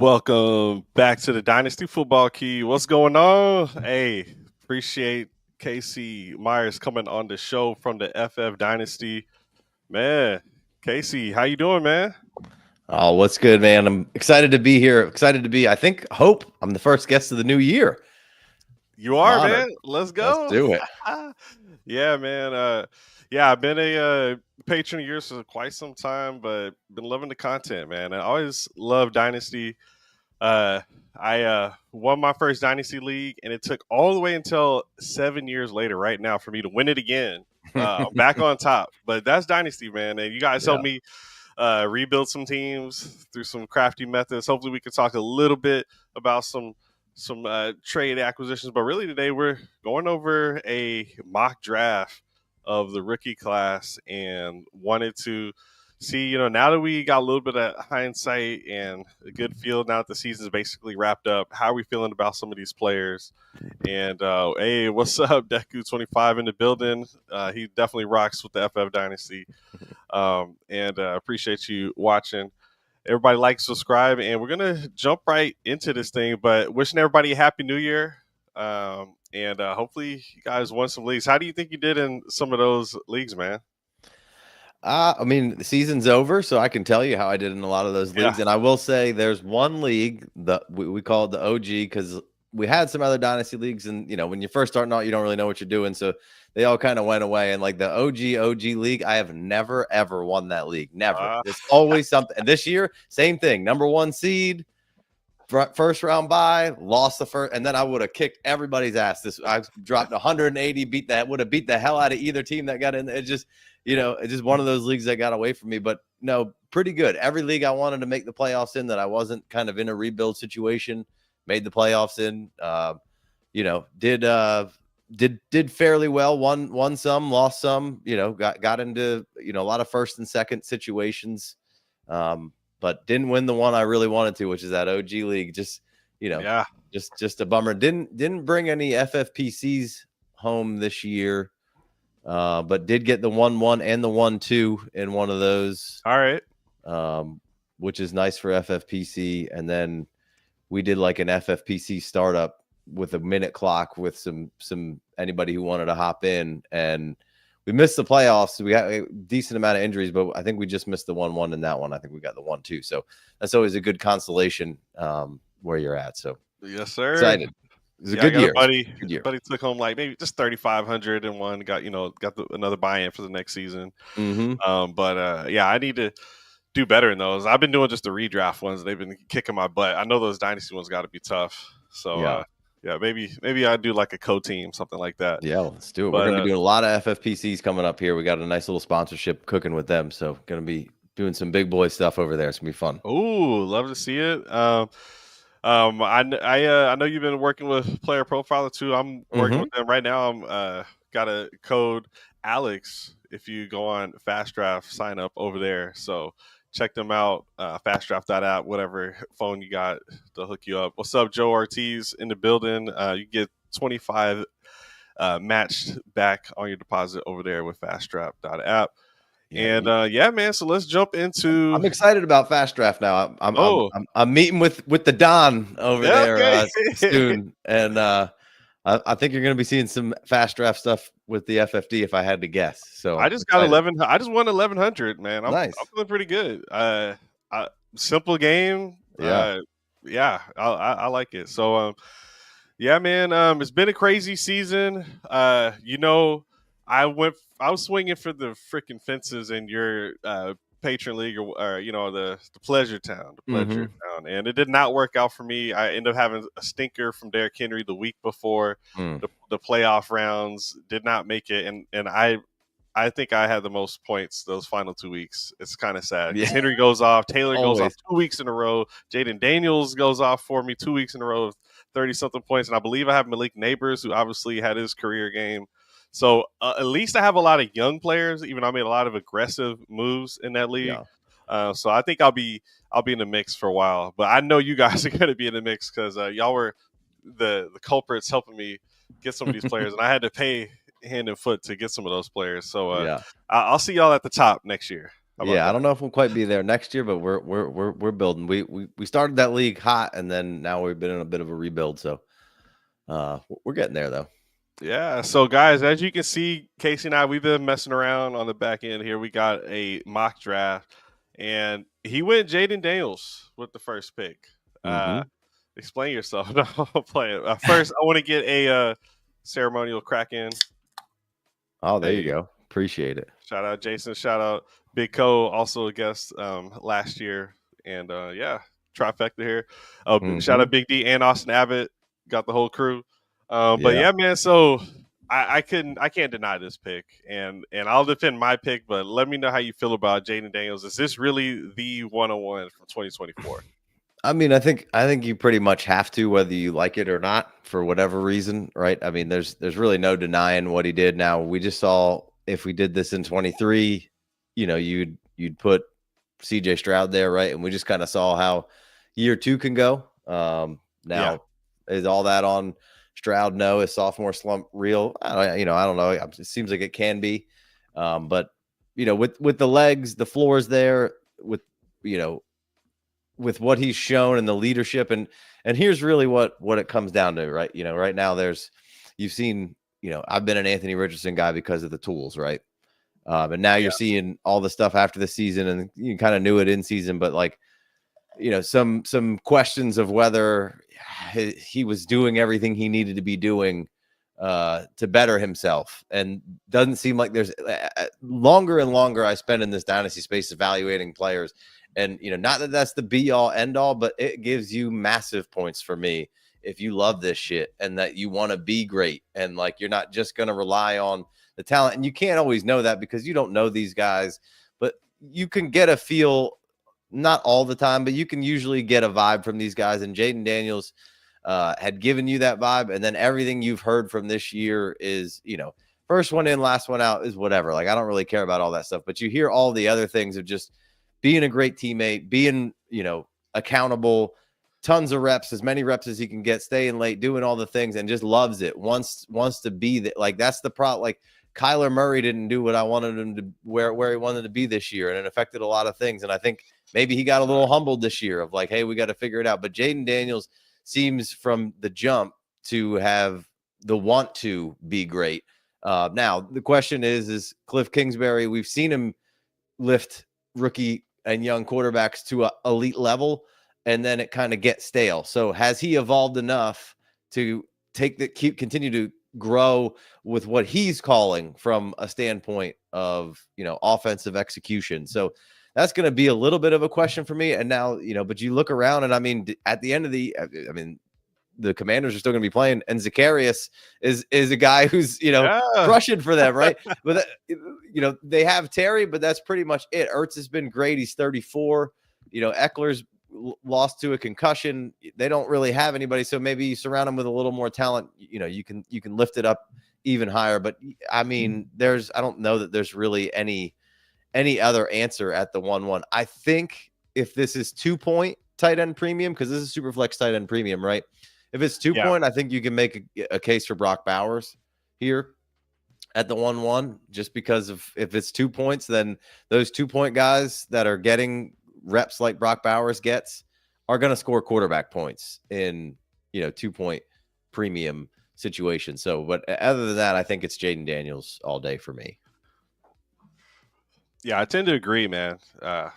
Welcome back to the Dynasty Football Key. What's going on? Hey, appreciate Casey Meyers coming on the show from the FF Dynasty. Man, Casey, how you doing, man? Oh, what's good, man? I'm excited to be here. Hope I'm the first guest of the new year. You are, man. Let's go. Let's do it. Yeah, man. I've been a patron of yours for quite some time, but been loving the content, man. I always love Dynasty. I won my first Dynasty League, and it took all the way until 7 years later, right now, for me to win it again. Back on top. But that's Dynasty, man. And you guys helped me rebuild some teams through some crafty methods. Hopefully we can talk a little bit about some trade acquisitions. But really today we're going over a mock draft of the rookie class and wanted to see, now that we got a little bit of hindsight and a good feel now that the season's basically wrapped up, how are we feeling about some of these players? And hey, what's up, Deku25 in the building? He definitely rocks with the FF Dynasty. And appreciate you watching. Everybody like, subscribe, and we're gonna jump right into this thing. But wishing everybody a happy new year. And hopefully you guys won some leagues. How do you think you did in some of those leagues, man? The season's over, so I can tell you how I did in a lot of those leagues. And I will say there's one league that we call it the OG because we had some other dynasty leagues, and when you're first starting out, you don't really know what you're doing, so they all kind of went away. And like the OG league, I have never ever won that league. Never. There's always something. And this year, same thing. Number 1 seed, first round bye, lost the first, and then I would have kicked everybody's ass. I dropped 180, would have beat the hell out of either team that got in. It just, it's just one of those leagues that got away from me. But no, pretty good. Every league I wanted to make the playoffs in that I wasn't kind of in a rebuild situation, made the playoffs in. Did fairly well. Won some, lost some. Got into a lot of first and second situations. But didn't win the one I really wanted to, which is that OG league. Just a bummer. Didn't bring any FFPCs home this year, but did get the 1-1 and the 1-2 in one of those. All right. Which is nice for FFPC. And then we did like an FFPC startup with a minute clock with some anybody who wanted to hop in, and we missed the playoffs. We got a decent amount of injuries, but I think we just missed the 1-1 in that one. I think we got the 1-2. So that's always a good consolation where you're at. So yes, sir. Excited. It was a good year. Buddy took home like maybe just 3,500 and one. Got another buy-in for the next season. Mm-hmm. I need to do better in those. I've been doing just the redraft ones. They've been kicking my butt. I know those dynasty ones got to be tough. So maybe I do like a co-team, something like that. Yeah, let's do it. We're going to be doing a lot of FFPCs coming up here. We got a nice little sponsorship cooking with them. So going to be doing some big boy stuff over there. It's going to be fun. Ooh, love to see it. I know you've been working with Player Profiler too. I'm working with them right now. I'm got a code Alex. If you go on Fast Draft, sign up over there. So check them out, fastdraft.app, whatever phone you got, they'll hook you up. What's up, Joe Ortiz in the building? You get 25 matched back on your deposit over there with fastdraft.app. And man, so let's jump into. I'm excited about Fast Draft now. I'm meeting with the Don over there soon, and I think you're going to be seeing some Fast Draft stuff with the FFD if I had to guess. So I just got 11. I just won 1,100, man. Nice. I'm feeling pretty good. Simple game. I like it. So man. It's been a crazy season. I was swinging for the freaking fences in your patron league or the pleasure town, town, and it did not work out for me. I ended up having a stinker from Derrick Henry the week before the playoff rounds. Did not make it, and I think I had the most points those final 2 weeks. It's kind of sad. Yeah. Henry goes off, Taylor goes off 2 weeks in a row, Jaden Daniels goes off for me 2 weeks in a row, 30-something points, and I believe I have Malik Neighbors, who obviously had his career game. So at least I have a lot of young players. Even I made a lot of aggressive moves in that league. Yeah. So I think I'll be in the mix for a while. But I know you guys are going to be in the mix because y'all were the culprits helping me get some of these players, and I had to pay hand and foot to get some of those players. So I'll see y'all at the top next year. How about Yeah, I don't that? know if we'll quite be there next year, but we're building. We started that league hot, and then now we've been in a bit of a rebuild. So we're getting there though. Yeah. So, guys, as you can see, Casey and I, we've been messing around on the back end here. We got a mock draft, and he went Jaden Daniels with the first pick. Mm-hmm. Explain yourself. No, I'm playing. First, I want to get a ceremonial crack in. Oh, there you Hey, go. Appreciate it. shout out Jason. Shout out Big Co. Also a guest last year, and yeah, trifecta here. Oh, shout Mm-hmm. out Big D and Austin Abbott. Got the whole crew. But Yeah. yeah, man. So I can't deny this pick, and I'll defend my pick. But let me know how you feel about Jaden Daniels. Is this really the 101 from 2024? I mean, I think you pretty much have to, whether you like it or not, for whatever reason, right? I mean, there's really no denying what he did. Now, we just saw if we did this in 23, you'd put CJ Stroud there, right? And we just kind of saw how year 2 can go. Yeah, Now, is all that on Stroud? No. Is sophomore slump real? I don't know. It seems like it can be. But with the legs, the floor is there with, you know, with what he's shown and the leadership, and here's really what it comes down to, right? Right now you've seen, I've been an Anthony Richardson guy because of the tools, right? And now you're yeah, seeing all the stuff after the season, and you kind of knew it in season, but like, some questions of whether he was doing everything he needed to be doing to better himself, and doesn't seem like there's longer and longer I spend in this dynasty space evaluating players, and not that that's the be all end all, but it gives you massive points for me if you love this shit and that you want to be great, and like you're not just going to rely on the talent, and you can't always know that because you don't know these guys, but you can get a feel, not all the time, but you can usually get a vibe from these guys. And Jaden Daniels had given you that vibe. And then everything you've heard from this year is, first one in, last one out is whatever. Like, I don't really care about all that stuff, but you hear all the other things of just being a great teammate, being, accountable, tons of reps, as many reps as he can get, staying late, doing all the things, and just loves it. Wants to be that. Like, that's the problem. Like, Kyler Murray didn't do what I wanted him to, where he wanted to be this year, and it affected a lot of things. And I think maybe he got a little humbled this year of like, hey, we got to figure it out. But Jaden Daniels seems from the jump to have the want to be great. Now the question is Cliff Kingsbury, we've seen him lift rookie and young quarterbacks to an elite level, and then it kind of gets stale. So has he evolved enough to continue to grow with what he's calling from a standpoint of, offensive execution? So that's going to be a little bit of a question for me. And now, but you look around, and I mean, at the end of the Commanders are still going to be playing, and Zacharias is a guy who's, yeah. crushing for them, right? But they have Terry, but that's pretty much it. Ertz has been great. He's 34. Eckler's lost to a concussion. They don't really have anybody, so maybe you surround them with a little more talent. You can lift it up even higher. But I mean, I don't know that there's really any other answer at the 1-1. I think if this is 2-point tight end premium, because this is super flex tight end premium, right? If it's 2-point, I think you can make a case for Brock Bowers here at the 1-1, just because if it's 2 points, then those 2-point guys that are getting reps like Brock Bowers gets are going to score quarterback points in 2-point premium situation. So, but other than that, I think it's Jaden Daniels all day for me. Yeah, I tend to agree, man.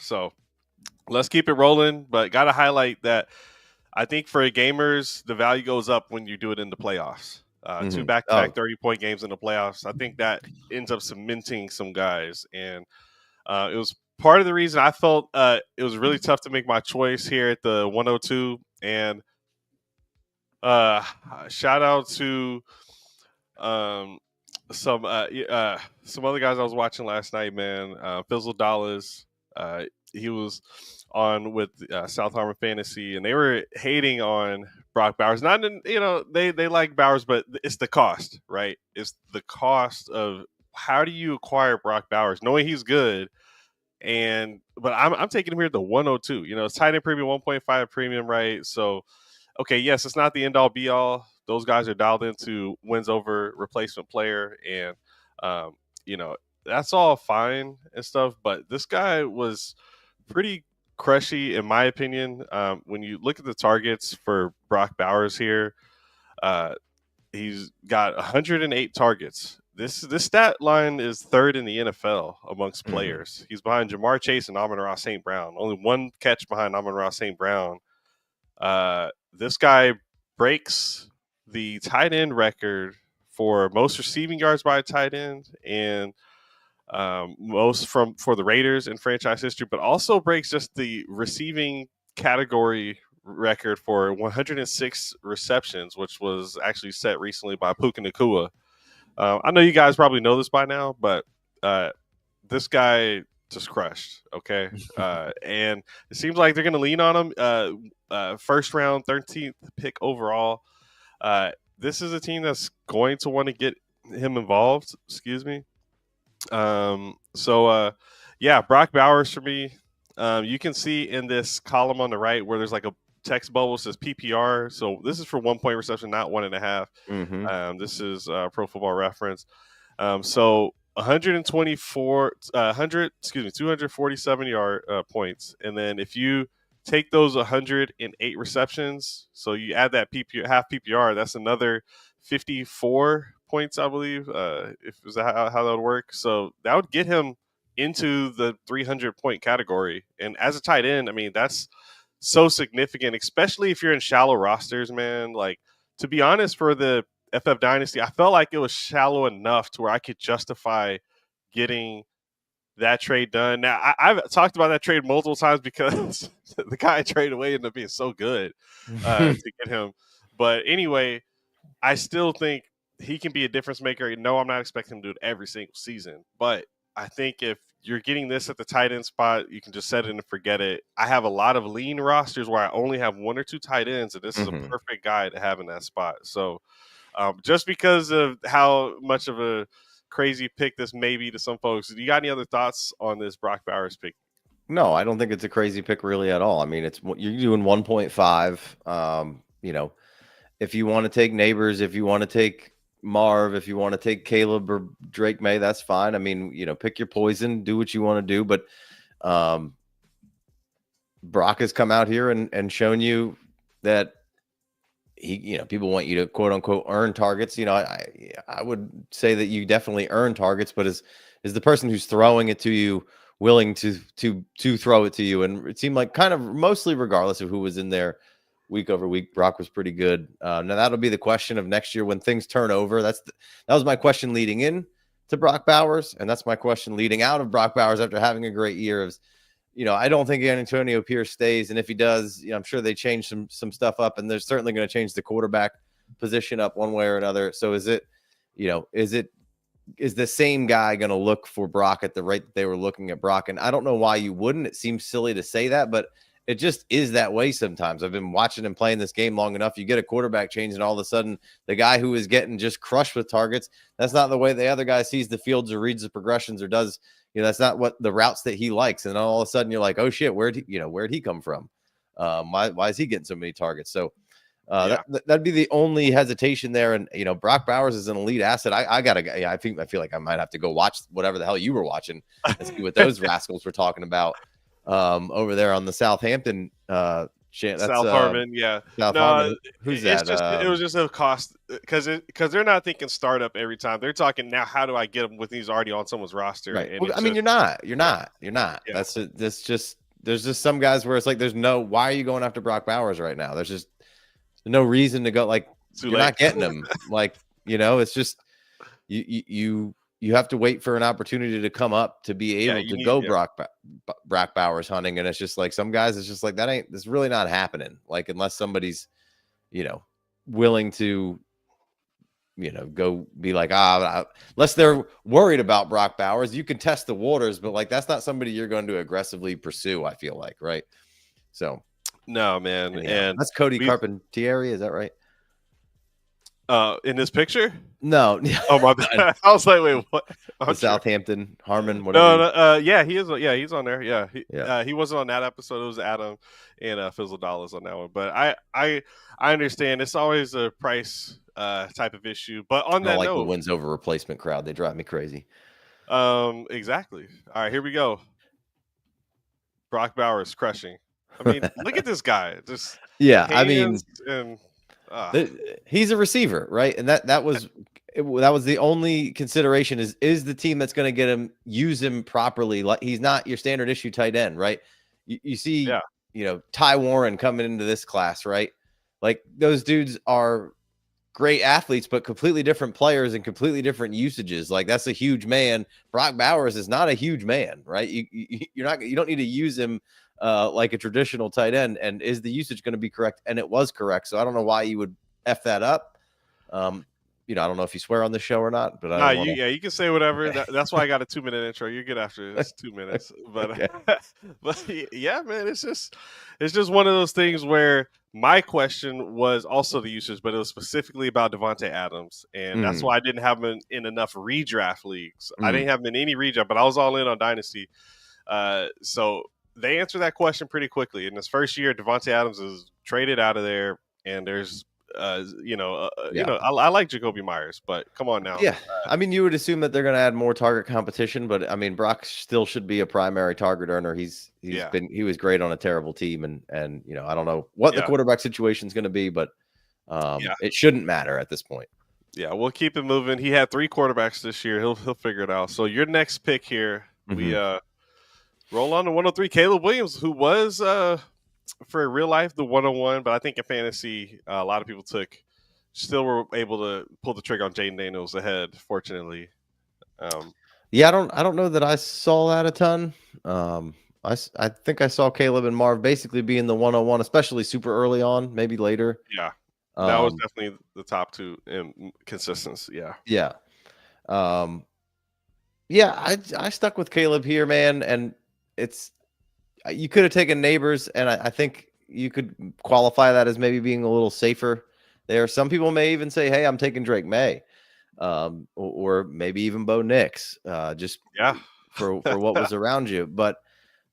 So let's keep it rolling, but got to highlight that I think for gamers, the value goes up when you do it in the playoffs. Two Mm-hmm. back-to-back Oh, 30-point games in the playoffs. I think that ends up cementing some guys, and it was part of the reason I felt it was really tough to make my choice here at the 102. And uh, shout out to um, some other guys I was watching last night, man. Fizzle Dollars, he was on with South Harmon Fantasy, and they were hating on Brock Bowers. Not in, they like Bowers, but it's the cost, right? It's the cost of how do you acquire Brock Bowers, knowing he's good. But I'm taking him here at the 102. It's tight end premium, 1.5 premium, right? So okay, yes, it's not the end all be all. Those guys are dialed into wins over replacement player, and um, you know, that's all fine and stuff, but this guy was pretty crushy in my opinion. When you look at the targets for Brock Bowers here, uh, he's got 108 targets. This stat line is third in the NFL amongst Mhm. players. He's behind Jamar Chase and Amon-Ra St. Brown. Only one catch behind Amon-Ra St. Brown. This guy breaks the tight end record for most receiving yards by a tight end and most for the Raiders in franchise history, but also breaks just the receiving category record for 106 receptions, which was actually set recently by Puka Nacua. I know you guys probably know this by now, but uh, this guy just crushed. Okay, and it seems like they're going to lean on him. First round, 13th pick overall. Uh, this is a team that's going to want to get him involved. Excuse me. Yeah, Brock Bowers for me. You can see in this column on the right where there's like a text bubble that says PPR. So this is for 1 point reception, not 1.5. Mhm. This is Pro Football Reference. So 124, 247 yard points, and then if you take those 108 receptions, so you add that PPR, half PPR, that's another 54 points, I believe. If is that how that would work, so that would get him into the 300-point category. And as a tight end, I mean that's so significant, especially if you're in shallow rosters, man. Like to be honest, for the FF Dynasty, I felt like it was shallow enough to where I could justify getting that trade done. Now, I've talked about that trade multiple times because the guy I traded away ended up being so good to get him. But anyway, I still think he can be a difference maker. No, I'm not expecting him to do it every single season, but I think if you're getting this at the tight end spot, you can just set it and forget it. I have a lot of lean rosters where I only have one or two tight ends, and this is a Mhm. perfect guy to have in that spot. So just because of how much of a crazy pick this may be to some folks, do you got any other thoughts on this Brock Bowers pick? No, I don't think it's a crazy pick really at all. I mean, you're doing 1.5. If you want to take Neighbors, if you want to take Marv, if you want to take Caleb or Drake May, that's fine. I mean, pick your poison, do what you want to do. But um, Brock has come out here and shown you that people want you to quote unquote earn targets. I would say that you definitely earn targets, but is the person who's throwing it to you willing to throw it to you? And it seemed like kind of mostly regardless of who was in there week over week, Brock was pretty good. Now that'll be the question of next year when things turn over. That was my question leading in to Brock Bowers, and that's my question leading out of Brock Bowers after having a great year. Of I don't think Antonio Pierce stays, and if he does, I'm sure they change some stuff up, and they're certainly going to change the quarterback position up one way or another. So is the same guy going to look for Brock at the rate that they were looking at Brock? And I don't know why you wouldn't. It seems silly to say that, but it just is that way sometimes. I've been watching him playing this game long enough. You get a quarterback change, and all of a sudden, the guy who is getting just crushed with targets, that's not the way the other guy sees the fields or reads the progressions or does. That's not what the routes that he likes. And all of a sudden, you're like, oh shit, where'd he come from? Why is he getting so many targets? So Yeah, that'd be the only hesitation there. And Brock Bowers is an elite asset. I feel like I might have to go watch whatever the hell you were watching and see what those rascals were talking about over there on the Southampton. That's South Harmon. Yeah, South no, Harmon. Who's it's that? just it was just a cost because they're not thinking startup every time. They're talking now. How do I get them with these already on someone's roster? Right. And Well, it's I mean, just you're not. yeah, That's just there's just some guys where it's like why are you going after Brock Bowers right now? There's just no reason to go. Like too you're late. not getting them. Like it's just you have to wait for an opportunity to come up to be Yeah, able you to need go yeah. Brock Bowers hunting, and it's just like some guys, it's just like that's really not happening. Like unless somebody's willing to go be like unless they're worried about Brock Bowers, you can test the waters, but like that's not somebody you're going to aggressively pursue. I feel like, right? So No, man, anyhow, and that's Cody we Carpentieri. Is that right? in this picture. No, Oh my bad. I was like, wait, what? the I'm sure. Southampton Harmon, whatever. No, no, yeah, he is. Yeah, he's on there. Yeah, Yeah. he wasn't on that episode. It was Adam and Fizzle Dollars on that one. But I understand it's always a price type of issue. But on I don't that like the note, wins over replacement crowd. They drive me crazy. Exactly. All right, here we go. Brock Bowers crushing. I mean, look at this guy. Just Yeah, I mean, hands and he's a receiver, right? And that was the only consideration is the team that's going to get him, use him properly. Like, he's not your standard issue tight end, right? You see, yeah. Ty Warren coming into this class, right? Like, those dudes are great athletes, but completely different players and completely different usages. Like, that's a huge man. Brock Bowers is not a huge man, right? You don't need to use him like a traditional tight end. And is the usage going to be correct? And it was correct. So I don't know why you would F that up. I don't know if you swear on the show or not, but I Nah, don't want to. you can say whatever. That's why I got a 2-minute intro. You're good after this 2 minutes. But Okay. but yeah, man, it's just one of those things where my question was also the usage, but it was specifically about Devontae Adams, and that's why I didn't have him in enough redraft leagues. I didn't have him in any redraft, but I was all in on Dynasty. So they answered that question pretty quickly. In his first year, Devontae Adams is traded out of there, and there's I like Jacoby Meyers, but come on now. Yeah, I mean, you would assume that they're going to add more target competition, but I mean, Brock still should be a primary target earner. He was great on a terrible team, and I don't know what the quarterback situation is going to be, but it shouldn't matter at this point. Yeah, we'll keep it moving. He had 3 quarterbacks this year. He'll figure it out. So your next pick here, we roll on to 103. Caleb Williams, who was for real life the 101, but I think in fantasy a lot of people still were able to pull the trigger on Jaden Daniels ahead, fortunately. Yeah, I don't know that I saw that a ton. I think I saw Caleb and Marv basically being the 101, especially super early on, maybe later. Yeah, that was definitely the top 2 in consistency. Yeah. Yeah. Yeah, I stuck with Caleb here, man, and you could have taken Neighbors, and I think you could qualify that as maybe being a little safer there. Some people may even say, hey, I'm taking Drake May, or maybe even Bo Nix, just for what was around you. But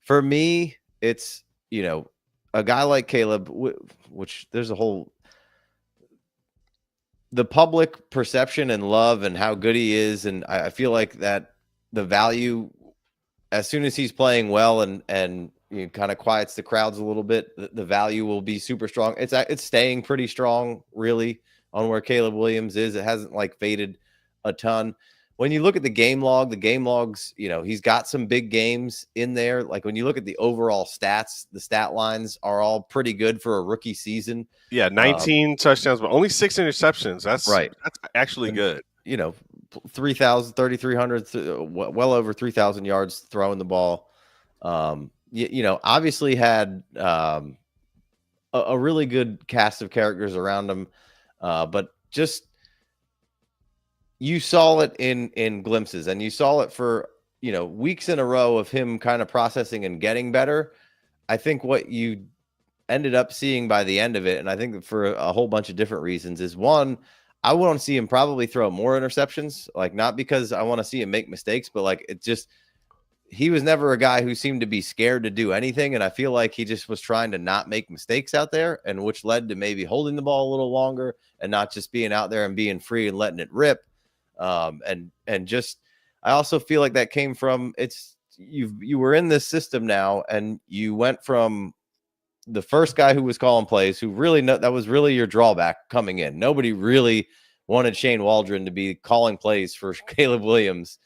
for me, it's, a guy like Caleb, which there's the public perception and love and how good he is. And I feel like that the value, as soon as he's playing well and kind of quiets the crowds a little bit, the value will be super strong. It's staying pretty strong, really, on where Caleb Williams is. It hasn't faded a ton. When you look at the game logs, he's got some big games in there. Like, when you look at the overall stats, the stat lines are all pretty good for a rookie season. Yeah, 19 touchdowns, but only 6 interceptions. That's right. That's actually good. 3,300, well over 3,000 yards throwing the ball. Obviously had a really good cast of characters around him, but just you saw it in glimpses, and you saw it for weeks in a row of him kind of processing and getting better. I think what you ended up seeing by the end of it, and I think for a whole bunch of different reasons, is one, I want to see him probably throw more interceptions, not because I want to see him make mistakes, but he was never a guy who seemed to be scared to do anything. And I feel like he just was trying to not make mistakes out there, and which led to maybe holding the ball a little longer and not just being out there and being free and letting it rip. I also feel like that came from you were in this system now, and you went from the first guy who was calling plays, who really that was really your drawback coming in. Nobody really wanted Shane Waldron to be calling plays for Caleb Williams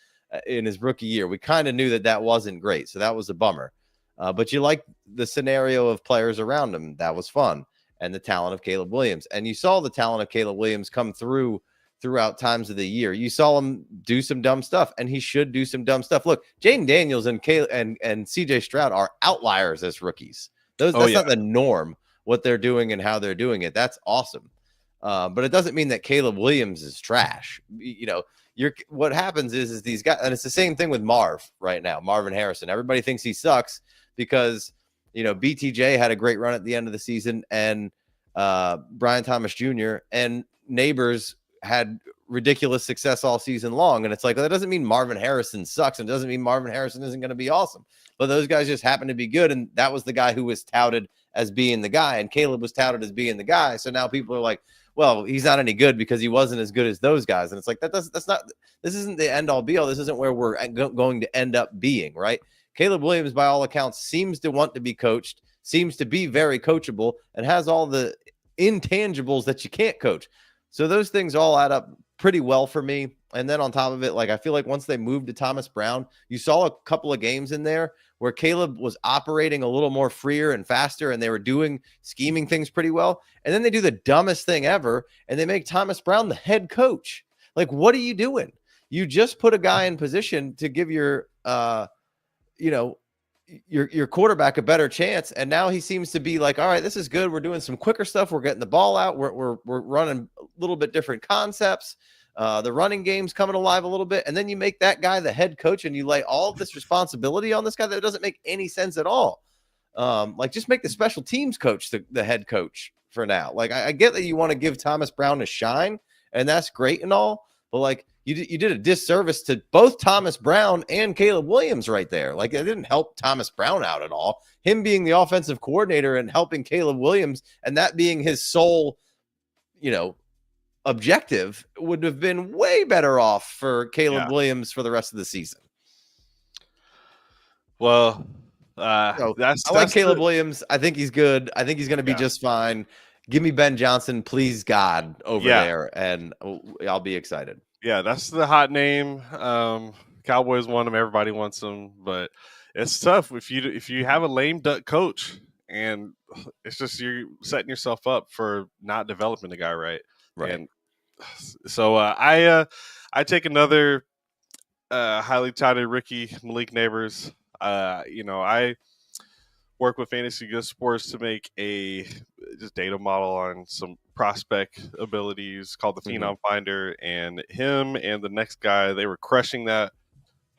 in his rookie year. We kind of knew that wasn't great, so that was a bummer. But you like the scenario of players around him. That was fun. And the talent of Caleb Williams. And you saw the talent of Caleb Williams come throughout times of the year. You saw him do some dumb stuff, and he should do some dumb stuff. Look, Jaden Daniels and CJ Stroud are outliers as rookies. That's not the norm, what they're doing and how they're doing it. That's awesome. But it doesn't mean that Caleb Williams is trash. What happens is these guys, and it's the same thing with Marv right now, Marvin Harrison. Everybody thinks he sucks because, BTJ had a great run at the end of the season, and Brian Thomas Jr. and Neighbors had ridiculous success all season long. And it's that doesn't mean Marvin Harrison sucks, and it doesn't mean Marvin Harrison isn't going to be awesome. But those guys just happen to be good, and that was the guy who was touted as being the guy, and Caleb was touted as being the guy. So now people are like, well, he's not any good because he wasn't as good as those guys. And it's like, this isn't the end all be all. This isn't where we're going to end up being, right? Caleb Williams, by all accounts, seems to want to be coached, seems to be very coachable, and has all the intangibles that you can't coach. So those things all add up pretty well for me. And then on top of it, like, I feel like once they moved to Thomas Brown, you saw a couple of games in there where Caleb was operating a little more freer and faster, and they were scheming things pretty well. And then they do the dumbest thing ever, and they make Thomas Brown the head coach. Like, what are you doing? You just put a guy in position to give your quarterback a better chance, and now he seems to be like, all right, this is good. We're doing some quicker stuff. We're getting the ball out. We're running a little bit different concepts. The running game's coming alive a little bit, and then you make that guy the head coach, and you lay all of this responsibility on this guy that doesn't make any sense at all. Like, just make the special teams coach the head coach for now. Like, I get that you want to give Thomas Brown a shine, and that's great and all, but like, you did a disservice to both Thomas Brown and Caleb Williams right there. Like, it didn't help Thomas Brown out at all. Him being the offensive coordinator and helping Caleb Williams, and that being his sole, objective, would have been way better off for Caleb Williams for the rest of the season. Well, I like Caleb Williams. I think he's good. I think he's going to be just fine. Give me Ben Johnson, please, God, over there, and I'll be excited. Yeah, that's the hot name. Cowboys want him. Everybody wants him, but it's tough if you have a lame duck coach, and it's just you're setting yourself up for not developing the guy right. And so I take another highly touted rookie, Malik Neighbors. I work with Fantasy Good Sports to make a just data model on some prospect abilities called the Phenom Finder, and him and the next guy, they were crushing that,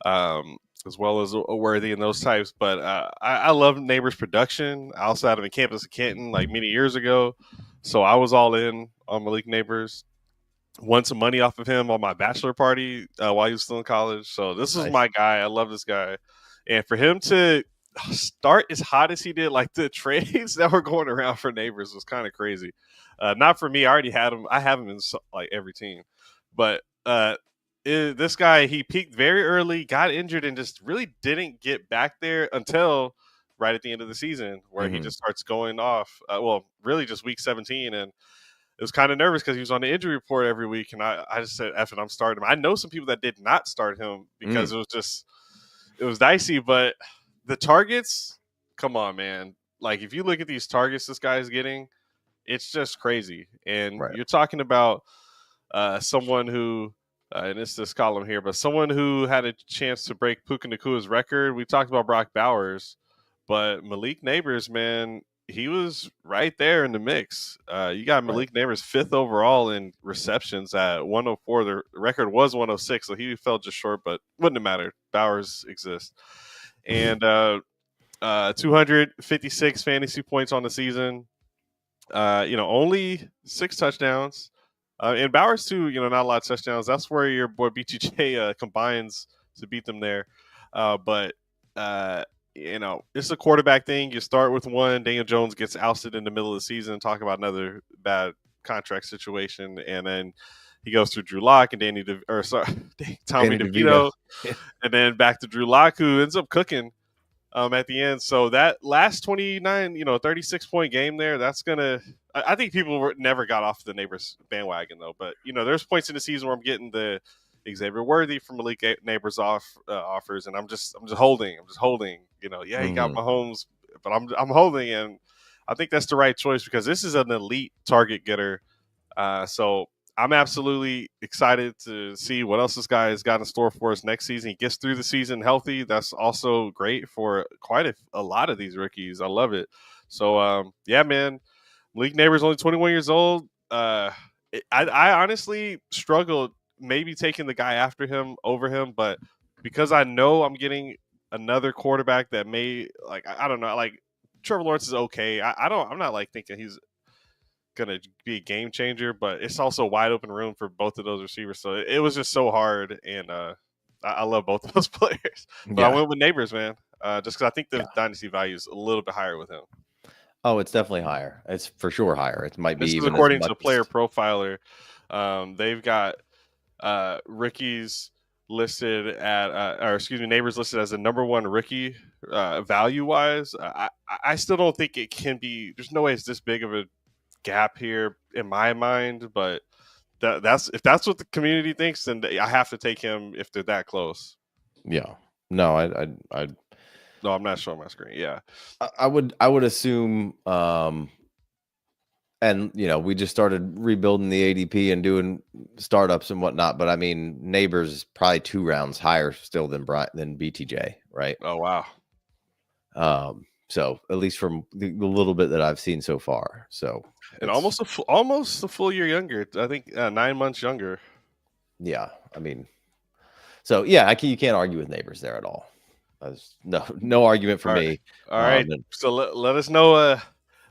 as well as a Worthy and those types. But I love Neighbors' production. I also had him in campus in Canton like many years ago, so I was all in on Malik Neighbors. Won some money off of him on my bachelor party while he was still in college. So this is my guy. I love this guy, and for him to start as hot as he did, like the trades that were going around for Neighbors was kind of crazy. Not for me. I already had him. I have him in like every team, but this guy, he peaked very early, got injured, and just really didn't get back there until right at the end of the season, where he just starts going off. Really just week 17, and it was kind of nervous because he was on the injury report every week, and I just said, "F it, I'm starting him." I know some people that did not start him because it was dicey, but the targets, come on, man. Like, if you look at these targets this guy is getting, it's just crazy. And you're talking about someone who, and it's this column here, but someone who had a chance to break Puka Nakua's record. We talked about Brock Bowers, but Malik Neighbors, man, he was right there in the mix. You got Malik Neighbors 5th overall in receptions at 104. The record was 106, so he fell just short, but wouldn't have mattered. Bowers exists. And 256 fantasy points on the season. Only 6 touchdowns. And Bowers too, not a lot of touchdowns. That's where your boy BTJ combines to beat them there. But it's a quarterback thing. You start with one. Daniel Jones gets ousted in the middle of the season. Talk about another bad contract situation, and then he goes through Drew Lock and Tommy DeVito, and then back to Drew Lock, who ends up cooking at the end. So that last 36-point game there, that's gonna. I think people never got off the Neighbors bandwagon though. But there's points in the season where I'm getting the Xavier Worthy from Malik Neighbors offers, and I'm just holding. He got Mahomes, but I'm holding, and I think that's the right choice because this is an elite target getter. So I'm absolutely excited to see what else this guy has got in store for us next season. He gets through the season healthy. That's also great for quite a lot of these rookies. I love it. So, man, Malik Neighbors only 21 years old. I honestly struggled maybe taking the guy after him over him, but because I know I'm getting another quarterback that may, like, I don't know, like Trevor Lawrence is okay. I'm not like thinking he's gonna be a game changer, but it's also wide open room for both of those receivers. So it was just so hard, and I love both of those players. But I went with Neighbors, man, just because I think the dynasty value is a little bit higher with him. Oh, it's definitely higher. It's for sure higher. It might be This is even as according much to as Player Profiler. They've got rookies listed at, or excuse me, neighbors listed as the number one rookie value wise. I still don't think it can be. There's no way it's this big of a gap here in my mind, but that's if that's what the community thinks, then I have to take him if they're that close. yeah. No, No, I'm not showing my screen. Yeah, I would assume and we just started rebuilding the ADP and doing startups and whatnot, but I mean Neighbors is probably 2 rounds higher still than BTJ, right? oh wow. So at least from the little bit that I've seen so far. So And it's almost a full year younger. I think 9 months younger. yeah, I mean, so yeah, you can't argue with Neighbors there at all. There's no argument for All right, me. all right. And So let us know.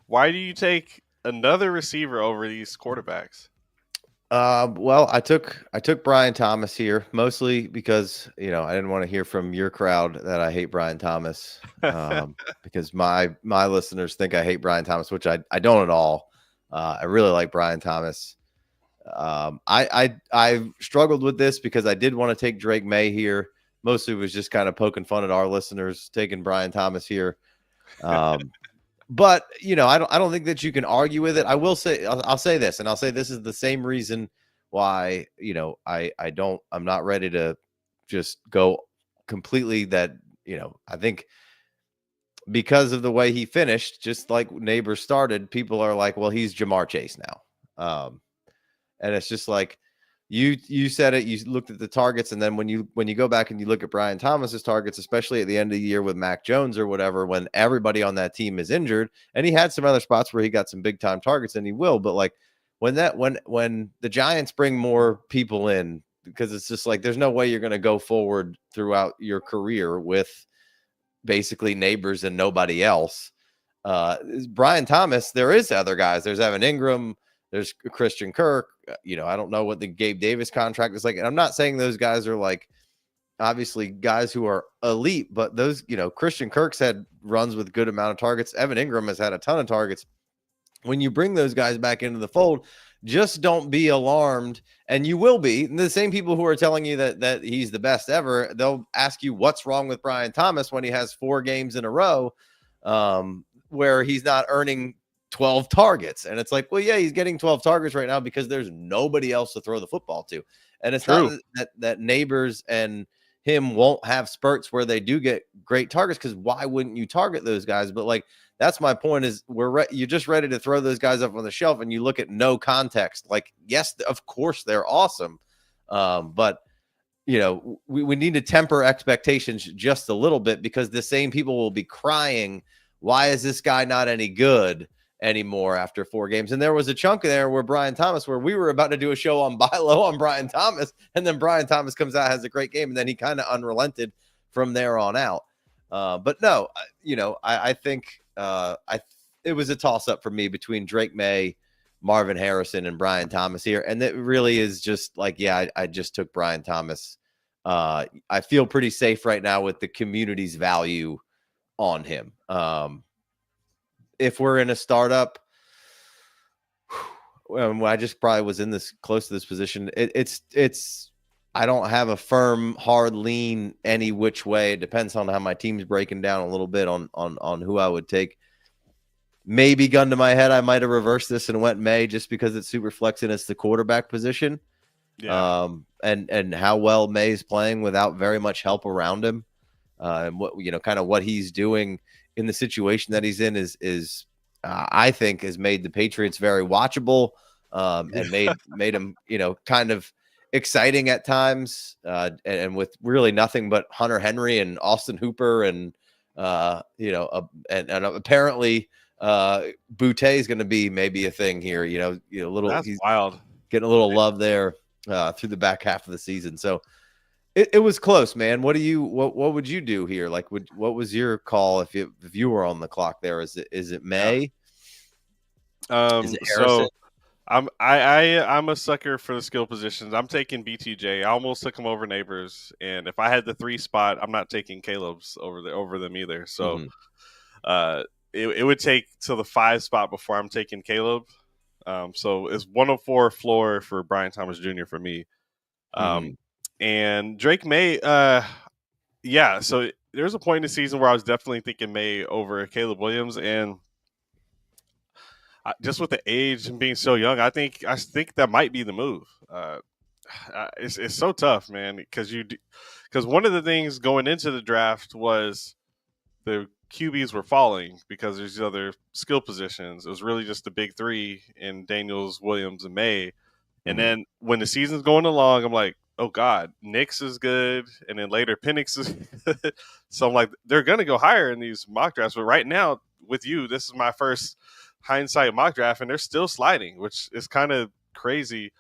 Why do you take another receiver over these quarterbacks? well, I took Brian Thomas here mostly because I didn't want to hear from your crowd that I hate Brian Thomas, because my listeners think I hate Brian Thomas, which I don't at all. I really like Brian Thomas. I struggled with this because I did want to take Drake May here. Mostly was just kind of poking fun at our listeners taking Brian Thomas here. But I don't think that you can argue with it. I will say, I'll say this, and I'll say this is the same reason why I'm not ready to just go completely that. I think because of the way he finished, just like Neighbors started, people are like, well, he's Jamar Chase now. And it's just like you said it. You looked at the targets, and then when you go back and you look at Brian Thomas's targets, especially at the end of the year with Mac Jones or whatever, when everybody on that team is injured, and he had some other spots where he got some big time targets, and he will. But like when the Giants bring more people in, because it's just like there's no way you're going to go forward throughout your career with basically Neighbors and nobody else. Brian Thomas, there is other guys. There's Evan Ingram. There's Christian Kirk. I don't know what the Gabe Davis contract is like. And I'm not saying those guys are like obviously guys who are elite, but those, Christian Kirk's had runs with good amount of targets. Evan Ingram has had a ton of targets. When you bring those guys back into the fold, just don't be alarmed. And you will be. And the same people who are telling you that he's the best ever, they'll ask you what's wrong with Brian Thomas when he has 4 games in a row where he's not earning 12 targets. And it's like, well, yeah, he's getting 12 targets right now because there's nobody else to throw the football to. And it's True. not that Neighbors and him won't have spurts where they do get great targets, because why wouldn't you target those guys? But like, that's my point is you're just ready to throw those guys up on the shelf and you look at no context. Like, yes, of course they're awesome. But we need to temper expectations just a little bit, because the same people will be crying, why is this guy not any good anymore after 4 games? And there was a chunk in there where Brian Thomas, where we were about to do a show on buy low on Brian Thomas, and then Brian Thomas comes out, has a great game, and then he kind of unrelented from there on out. But no, I think it was a toss up for me between Drake May, Marvin Harrison, and Brian Thomas here. And it really is just like, yeah, I just took Brian Thomas. I feel pretty safe right now with the community's value on him. If we're in a startup, I just probably was in this close to this position. It's I don't have a firm, hard lean any which way. It depends on how my team's breaking down a little bit on who I would take. Maybe gun to my head, I might have reversed this and went May just because it's super flex and it's the quarterback position. Yeah. And how well May's playing without very much help around him. And what kind of what he's doing in the situation that he's in is I think has made the Patriots very watchable, and made him kind of exciting at times, and with really nothing but Hunter Henry and Austin Hooper and and apparently Boutte is going to be maybe a thing here. Little That's he's wild. getting a little love there through the back half of the season. So it was close, man. What would you do here? Like, what was your call if you were on the clock there? Is it May? Is it Harrison? So I'm a sucker for the skill positions. I'm taking BTJ. I almost took him over Neighbors, and if I had the 3 spot, I'm not taking Caleb's over them either. So it would take to the 5 spot before I'm taking Caleb. So it's 104 floor for Brian Thomas Jr. for me. Mm-hmm. And Drake May, yeah. So there's a point in the season where I was definitely thinking May over Caleb Williams, and just with the age and being so young, I think that might be the move. It's so tough, man, because one of the things going into the draft was the QBs were falling because there's the other skill positions. It was really just the big three in Daniels, Williams, and May. And Mm-hmm. then when the season's going along, I'm like, oh God, Nix is good, and then later Penix is good. So I'm like, they're gonna go higher in these mock drafts. But right now, with you, this is my first hindsight mock draft, and they're still sliding, which is kind of crazy.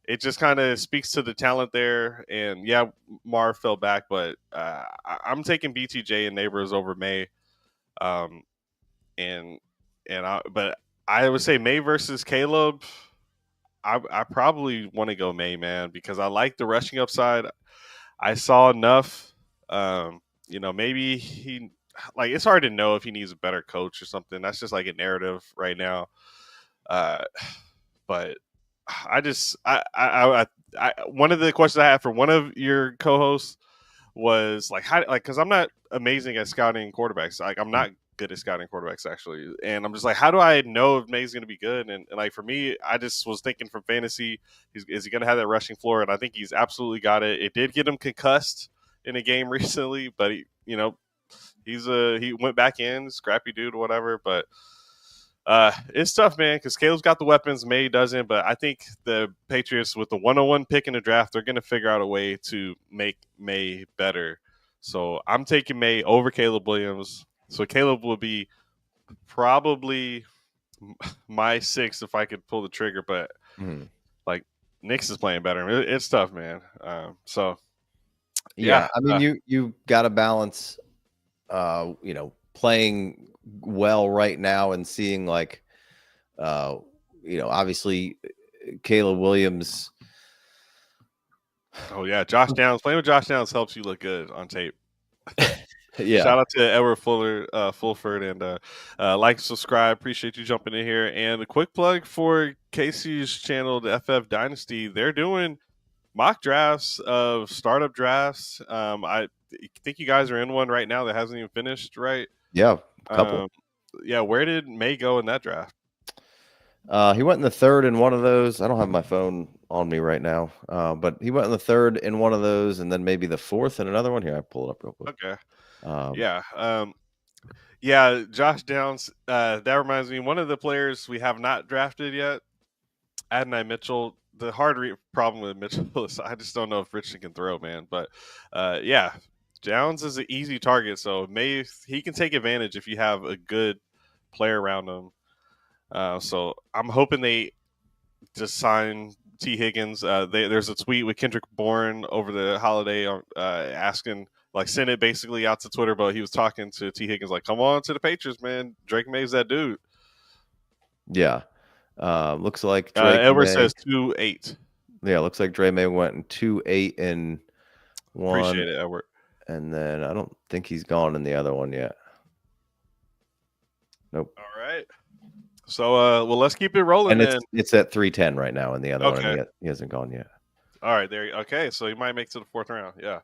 It just kind of speaks to the talent there. And yeah, Marv fell back, but I'm taking BTJ and Neighbors over May. Um, and but I would say May versus Caleb. I probably want to go May, man, because I like the rushing upside. I saw enough. Maybe he like it's hard to know if he needs a better coach or something. That's just like a narrative right now. Uh, but I just one of the questions I had for one of your co-hosts was like how because I'm not amazing at scouting quarterbacks. Like I'm not good at scouting quarterbacks actually, and I'm just like, how do I know if May's going to be good? And like for me, I just was thinking from fantasy, is he going to have that rushing floor? And I think he's absolutely got it. It did get him concussed in a game recently, but he went back in, scrappy dude, whatever. But it's tough, man, because Caleb's got the weapons, May doesn't. But I think the Patriots, with the 101 pick in the draft, they're going to figure out a way to make May better. So I'm taking May over Caleb Williams. So Caleb will be probably my 6 if I could pull the trigger. But like Knicks is playing better. It's tough, man. Yeah, I mean, you got to balance, playing well right now and seeing like, obviously Caleb Williams. Oh yeah, Josh Downs. Playing with Josh Downs helps you look good on tape. Yeah. Shout out to Edward Fulford, and like, subscribe. Appreciate you jumping in here. And a quick plug for Casey's channel, the FF Dynasty. They're doing mock drafts of startup drafts. I think you guys are in one right now that hasn't even finished, right? Yeah, a couple. Yeah, where did May go in that draft? He went in the 3rd in one of those. I don't have my phone on me right now, but he went in the 3rd in one of those, and then maybe the 4th in another one. Here, I pull it up real quick. Okay. Yeah, Josh Downs. That reminds me, one of the players we have not drafted yet, Adonai Mitchell. The hard problem with Mitchell is I just don't know if Richardson can throw, man. But yeah, Downs is an easy target, so he can take advantage if you have a good player around him. So I'm hoping they just sign T. Higgins. There's a tweet with Kendrick Bourne over the holiday asking, like, sent it basically out to Twitter, but he was talking to T. Higgins like, come on to the Patriots, man. Drake May's that dude. Yeah. Looks like Drake Edward says 2-8. Yeah, looks like Dre May went in 2-8 in one. Appreciate it, Edward. And then I don't think he's gone in the other one yet. Nope. All right. So, well, let's keep it rolling. And it's at 310 right now in the other one. He hasn't gone yet. All right, there. Okay, so he might make it to the 4th round. Yeah.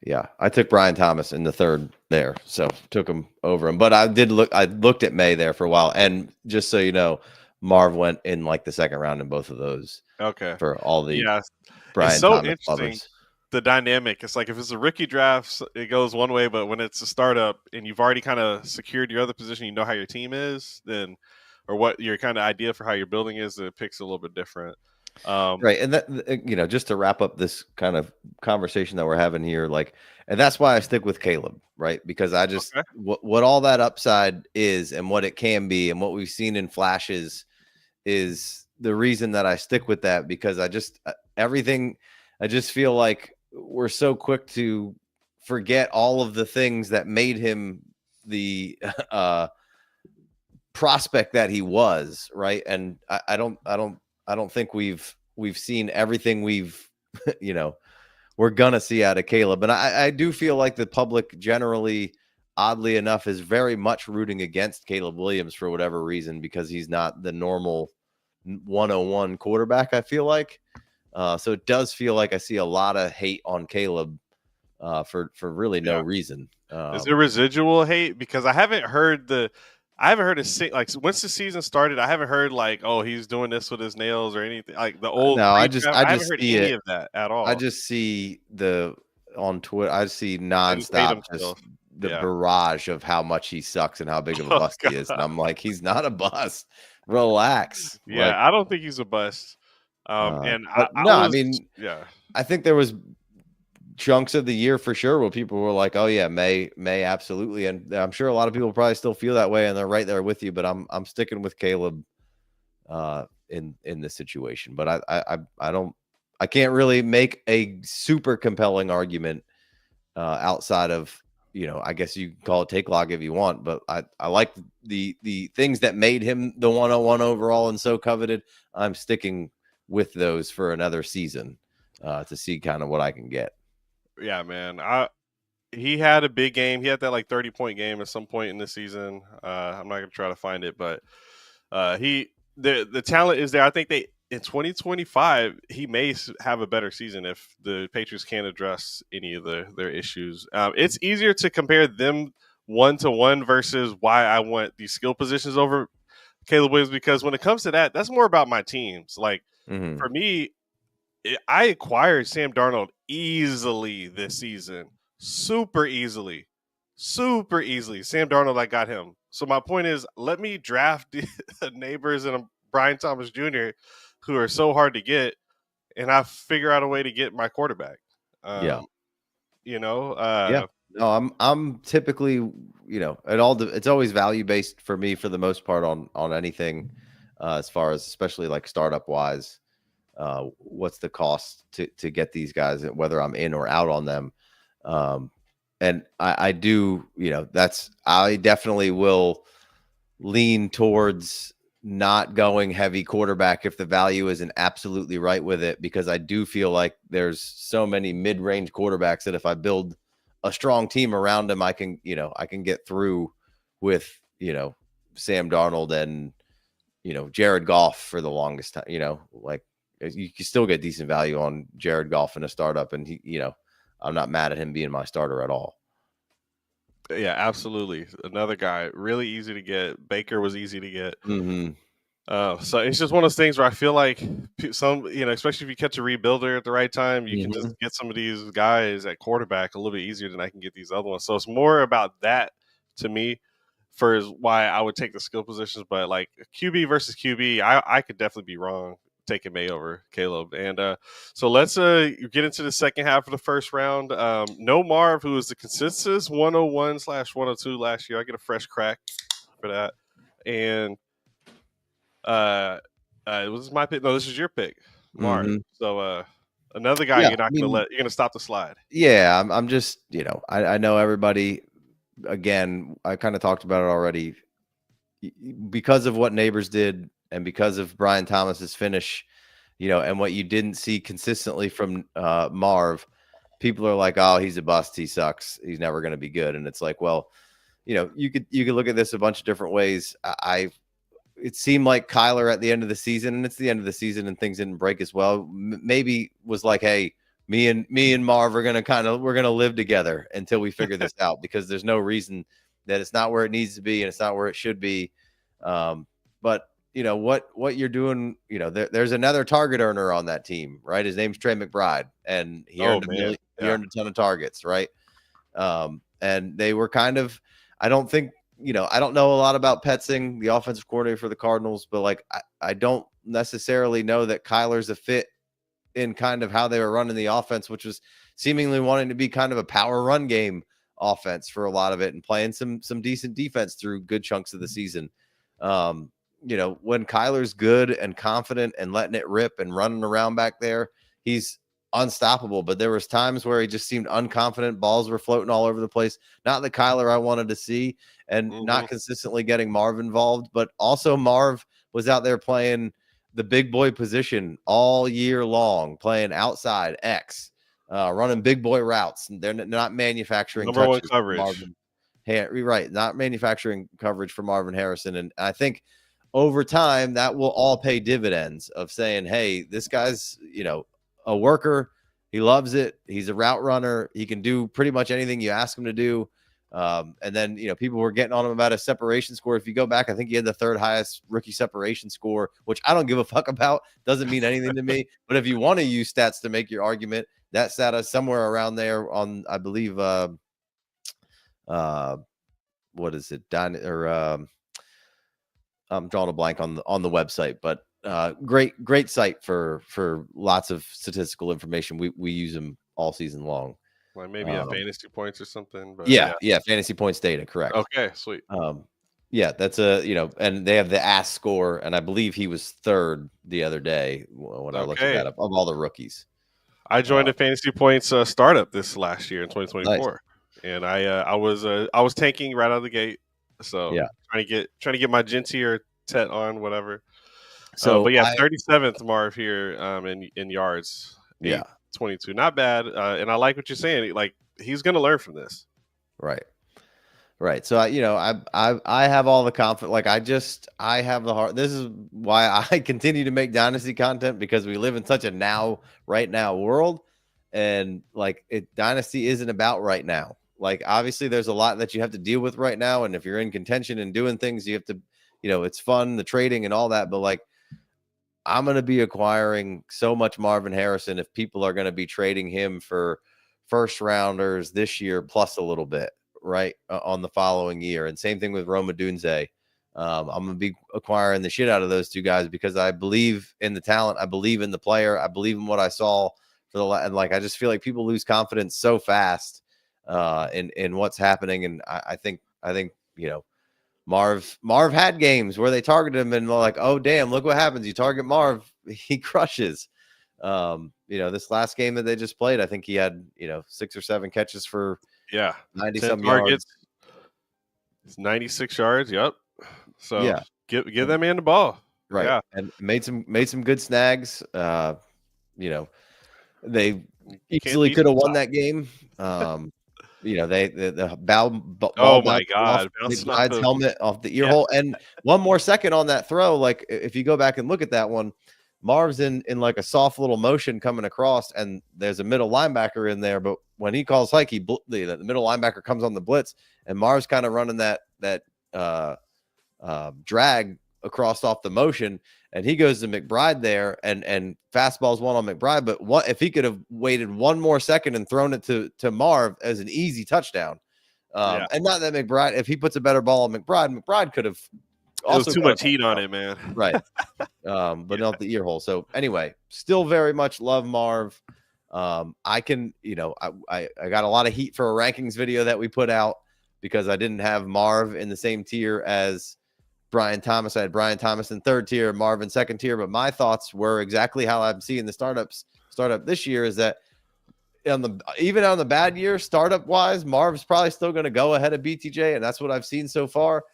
Yeah, I took Brian Thomas in the 3rd there, so took him over him. But I looked at May there for a while, and just so you know, Marv went in like the 2nd round in both of those. Okay. For all the Brian it's so Thomas interesting. Lovers. The dynamic. It's like if it's a rookie draft, it goes one way, but when it's a startup and you've already kind of secured your other position, you know how your team is, then, or what your kind of idea for how your building is, it picks a little bit different. Right. And that, just to wrap up this kind of conversation that we're having here, like, and that's why I stick with Caleb, right? Because I just, what all that upside is and what it can be and what we've seen in flashes is the reason that I stick with that, because I just feel like we're so quick to forget all of the things that made him the prospect that he was, right? And I don't think we've seen everything we've we're gonna see out of Caleb. And I do feel like the public generally oddly enough, is very much rooting against Caleb Williams for whatever reason, because he's not the normal 101 quarterback, I feel like. So it does feel like I see a lot of hate on Caleb for really no Yeah. reason. Is there residual hate? Because I haven't heard a like once the season started, I haven't heard like, oh, he's doing this with his nails or anything like the old No, pre-draft. I I haven't just heard see any it. of that at I all. just see on Twitter, I see They just hate nonstop just himself. the Yeah. barrage of how much he sucks and how big of a Oh bust he is. And god. I'm like, he's not a bust. Relax. Yeah, Like, I don't think he's a bust. And but I no, I was mean, yeah. I think there was chunks of the year for sure where people were like, "Oh yeah, May absolutely," and I'm sure a lot of people probably still feel that way, and they're right there with you. But I'm sticking with Caleb in this situation. But I can't really make a super compelling argument outside of, I guess you can call it take log if you want, but I like the things that made him the 101 overall and so coveted. I'm sticking with those for another season to see kind of what I can get. Yeah, man. He had a big game. He had that like 30-point game at some point in the season. I'm not gonna try to find it, but the talent is there. I think they in 2025 he may have a better season if the Patriots can't address any of their issues. It's easier to compare them 1-to-1 versus why I want these skill positions over Caleb Williams, because when it comes to that, that's more about my teams. Like Mm-hmm. for me, I acquired Sam Darnold easily this season, super easily, super easily. Sam Darnold, I got him. So my point is, let me draft the neighbors and Brian Thomas Jr., who are so hard to get, and I figure out a way to get my quarterback. Yeah. Um, you know, Yeah. No, I'm typically, it's always value based for me for the most part on anything, as far as especially like startup wise. What's the cost to get these guys, whether I'm in or out on them? And I do, I definitely will lean towards not going heavy quarterback if the value isn't absolutely right with it, because I do feel like there's so many mid-range quarterbacks that if I build a strong team around them, I can get through with, Sam Darnold and, Jared Goff for the longest time, like you can still get decent value on Jared Goff in a startup, and I'm not mad at him being my starter at all. yeah, absolutely. Another guy, really easy to get. Baker was easy to get. Mm-hmm. So it's just one of those things where I feel like some, especially if you catch a rebuilder at the right time, you can Mm-hmm. just get some of these guys at quarterback a little bit easier than I can get these other ones. So it's more about that to me for why I would take the skill positions. But like QB versus QB, I could definitely be wrong taking May over Caleb. And so let's get into the second half of the first round. No Marv, who was the consensus 101/102 last year. I get a fresh crack for that. And was this my pick? No, this is your pick, Marv. Mm-hmm. So another guy Yeah, you're gonna stop the slide. yeah, I'm just, I know everybody, again, I kind of talked about it already, because of what Neighbors did and because of Brian Thomas's finish, and what you didn't see consistently from Marv. People are like, oh, he's a bust, he sucks, he's never going to be good. And it's like, well, you could look at this a bunch of different ways. It seemed like Kyler at the end of the season, and it's the end of the season and things didn't break as well, maybe was like, hey, me and Marv are going to we're going to live together until we figure this out, because there's no reason that it's not where it needs to be and it's not where it should be. But what you're doing, there's another target earner on that team, right? His name's Trey McBride, and he Oh earned man, he earned a ton of targets, right? And they were kind of, I don't know a lot about Petzing, the offensive coordinator for the Cardinals, but like I don't necessarily know that Kyler's a fit in kind of how they were running the offense, which was seemingly wanting to be kind of a power run game offense for a lot of it and playing some decent defense through good chunks of the season. When Kyler's good and confident and letting it rip and running around back there, he's unstoppable. But there was times where he just seemed unconfident. Balls were floating all over the place. Not the Kyler I wanted to see, and not consistently getting Marv involved. But also Marv was out there playing the big boy position all year long, playing outside X, running big boy routes. And they're not manufacturing number one touches. coverage. Marvin right, not manufacturing coverage for Marvin Harrison. And I think over time that will all pay dividends of saying, hey, this guy's, a worker. He loves it. He's a route runner. He can do pretty much anything you ask him to do. And then, people were getting on him about a separation score. If you go back, I think he had the third highest rookie separation score, which I don't give a fuck about. Doesn't mean anything to me. But if you want to use stats to make your argument, that stat is somewhere around there on, I believe, what is it? I'm drawing a blank on the website, but great site for lots of statistical information. We use them all season long. Like maybe a fantasy points or something. But yeah, fantasy points data, correct. Okay, sweet. Yeah, that's and they have the ass score, and I believe he was third the other day when I looked at that up of all the rookies. I joined a fantasy points startup this last year in 2024, nice. And I was tanking right out of the gate. So trying to get my Gentier Tet on, whatever. So, but 37th Marv here in yards. 22, not bad. And I like what you're saying. Like he's going to learn from this. Right. So I have all the confidence. Like I have the heart. This is why I continue to make Dynasty content, because we live in such a right now world, and like Dynasty isn't about right now. Like obviously there's a lot that you have to deal with right now, and if you're in contention and doing things, you have to, it's fun, the trading and all that. But like I'm going to be acquiring so much Marvin Harrison if people are going to be trading him for first rounders this year plus a little bit. Right on the following year, and same thing with Roma Dunze. I'm gonna be acquiring the shit out of those two guys because I believe in the talent, I believe in the player, I believe in what I saw and like I just feel like people lose confidence so fast in what's happening, and I think Marv had games where they targeted him and they're like, oh damn, look what happens. You target Marv, he crushes. This last game that they just played, I think he had 6 or 7 catches for 90 some yards. It's 96 yards. Yep. So give that man the ball. Right. Yeah. And made some good snags. They easily could have won that game. The ball oh my god, off helmet off the ear hole. And one more second on that throw. Like if you go back and look at that one, Marv's in like a soft little motion coming across, and there's a middle linebacker in there. But when he calls hike, the middle linebacker comes on the blitz, and Marv's kind of running that drag across off the motion, and he goes to McBride there, and fastball's one on McBride. But if he could have waited one more second and thrown it to Marv as an easy touchdown, and not that McBride, if he puts a better ball on McBride could have. Also, it was too much heat on it, man. Right. But not the ear hole. So anyway, still very much love Marv. I can, I got a lot of heat for a rankings video that we put out because I didn't have Marv in the same tier as Brian Thomas. I had Brian Thomas in third tier, Marv in second tier. But my thoughts were exactly how I'm seeing the startup this year is that even on the bad year, startup wise, Marv's probably still going to go ahead of BTJ. And that's what I've seen so far.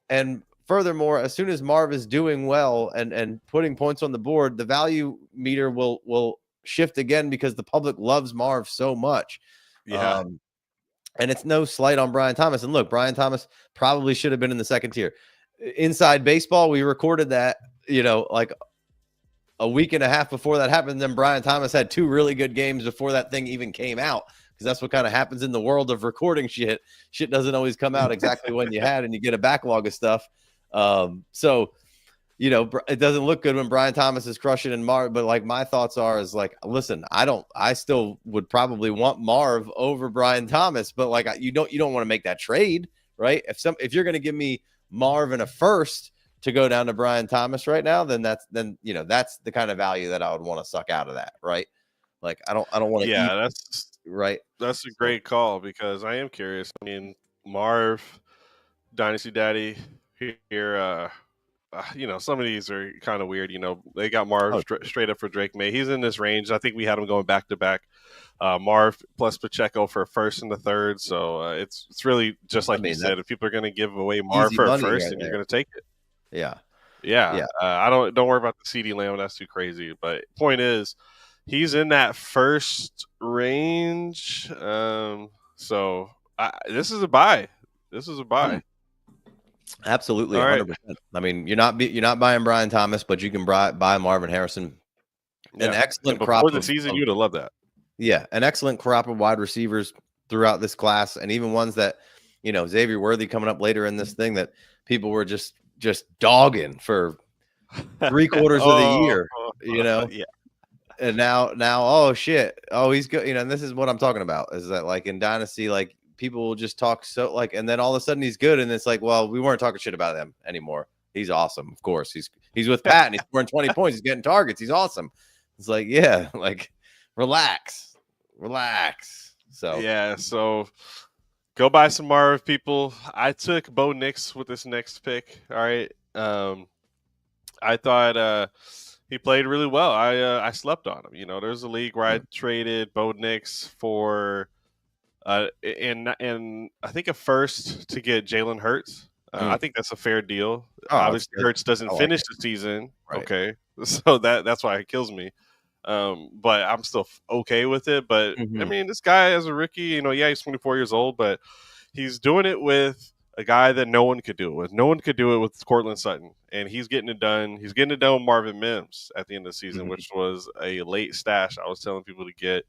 And furthermore, as soon as Marv is doing well and putting points on the board, the value meter will shift again because the public loves Marv so much. Yeah. And it's no slight on Brian Thomas. And look, Brian Thomas probably should have been in the second tier. Inside Baseball, we recorded that, like a week and a half before that happened. Then Brian Thomas had 2 really good games before that thing even came out. Because that's what kind of happens in the world of recording shit. Shit doesn't always come out exactly when you had, and you get a backlog of stuff. So, it doesn't look good when Brian Thomas is crushing and Marv, but like my thoughts is like, listen, I still would probably want Marv over Brian Thomas, but like you don't want to make that trade, right? If you're going to give me Marv and a first to go down to Brian Thomas right now, then that's the kind of value that I would want to suck out of that, right? Like I don't want to. Yeah, that's right. That's a great call because I am curious. I mean, Marv, Dynasty Daddy here. Some of these are kind of weird. They got Marv straight up for Drake May. He's in this range. I think we had him going back to back. Marv plus Pacheco for first and the third. So it's really just like you said. If people are going to give away Marv for a first, then you're going to take it. Yeah. I don't worry about the CD Lamb. That's too crazy. But point is, he's in that first range. So this is a buy. This is a buy. Absolutely, All right. 100%. I mean, you're not buying Brian Thomas, but you can buy Marvin Harrison. An Yeah. And excellent crop before the season, you would have loved that. Yeah, an excellent crop of wide receivers throughout this class, and even ones that, Xavier Worthy coming up later in this thing that people were just dogging for 3/4 of the year, Yeah. and now, oh shit, oh he's good, and this is what I'm talking about, is that like in Dynasty, like people will just talk so like, and then all of a sudden he's good, and it's like, well, we weren't talking shit about him anymore. He's awesome, of course. He's with Pat, and he's scoring 20 points. He's getting targets. He's awesome. It's like, yeah, like relax. So Yeah, so go buy some Marv, people. I took Bo Nix with this next pick. All right. I thought he played really well. I slept on him. There's a league where I traded Bo Nix for and I think a first to get Jalen Hurts. I think that's a fair deal. Obviously, Hurts doesn't finish the season. Right. Okay, so that's why it kills me. But I'm still okay with it. But I mean, this guy as a rookie, he's 24 years old, but he's doing it with a guy that no one could do it with. No one could do it with Cortland Sutton, and he's getting it done. He's getting it done with Marvin Mims at the end of the season, which was a late stash I was telling people to get.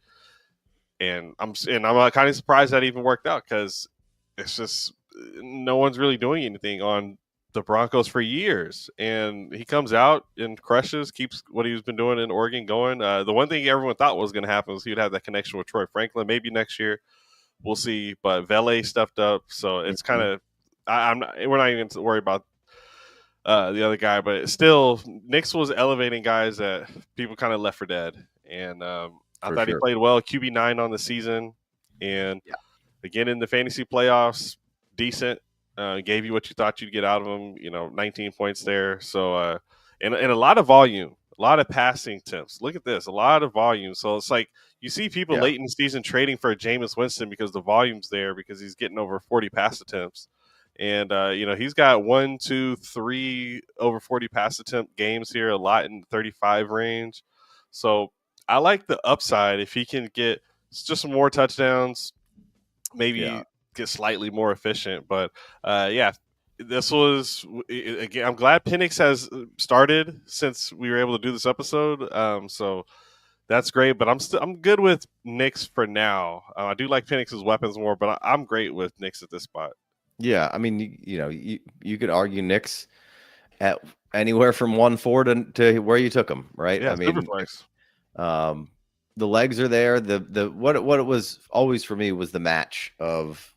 And I'm kind of surprised that even worked out, because it's just no one's really doing anything on the Broncos for years, and he comes out and crushes, keeps what he's been doing in Oregon going. The one thing everyone thought was going to happen was he'd have that connection with Troy Franklin. Maybe next year, we'll see. But Vele stepped up, so it's kind of we're not even worried about the other guy, but still, Nix was elevating guys that people kind of left for dead, and I thought he played well. QB9 on the season, and again in the fantasy playoffs, decent. Gave you what you thought you'd get out of him. 19 points there. So, and a lot of volume, a lot of passing attempts. Look at this, a lot of volume. So it's like you see people late in the season trading for Jameis Winston because the volume's there, because he's getting over 40 pass attempts. And, he's got 1, 2, 3 over 40 pass attempt games here, a lot in 35 range. So I like the upside if he can get just some more touchdowns, maybe get slightly more efficient. But this was, again, I'm glad Penix has started since we were able to do this episode. So that's great, but I'm good with Nix for now. I do like Penix's weapons more, but I'm great with Nix at this spot. Yeah, I mean, you could argue Nix at anywhere from 1-4 to where you took him, right? Yeah, I mean, the legs are there. The what it was always for me was the match of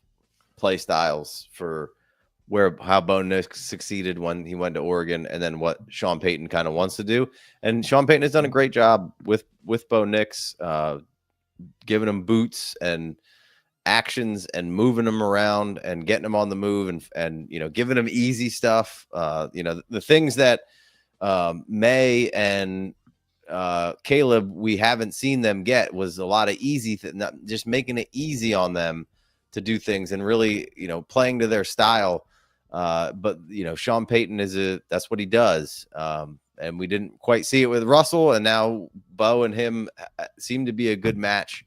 play styles for how Bo Nix succeeded when he went to Oregon, and then what Sean Payton kind of wants to do. And Sean Payton has done a great job with Bo Nix, giving him boots and actions and moving them around and getting them on the move, and giving them easy stuff. The things that May and Caleb, we haven't seen them get, was a lot of easy, not just making it easy on them to do things, and really, playing to their style. But Sean Payton that's what he does. And we didn't quite see it with Russell, and now Bo and him seem to be a good match.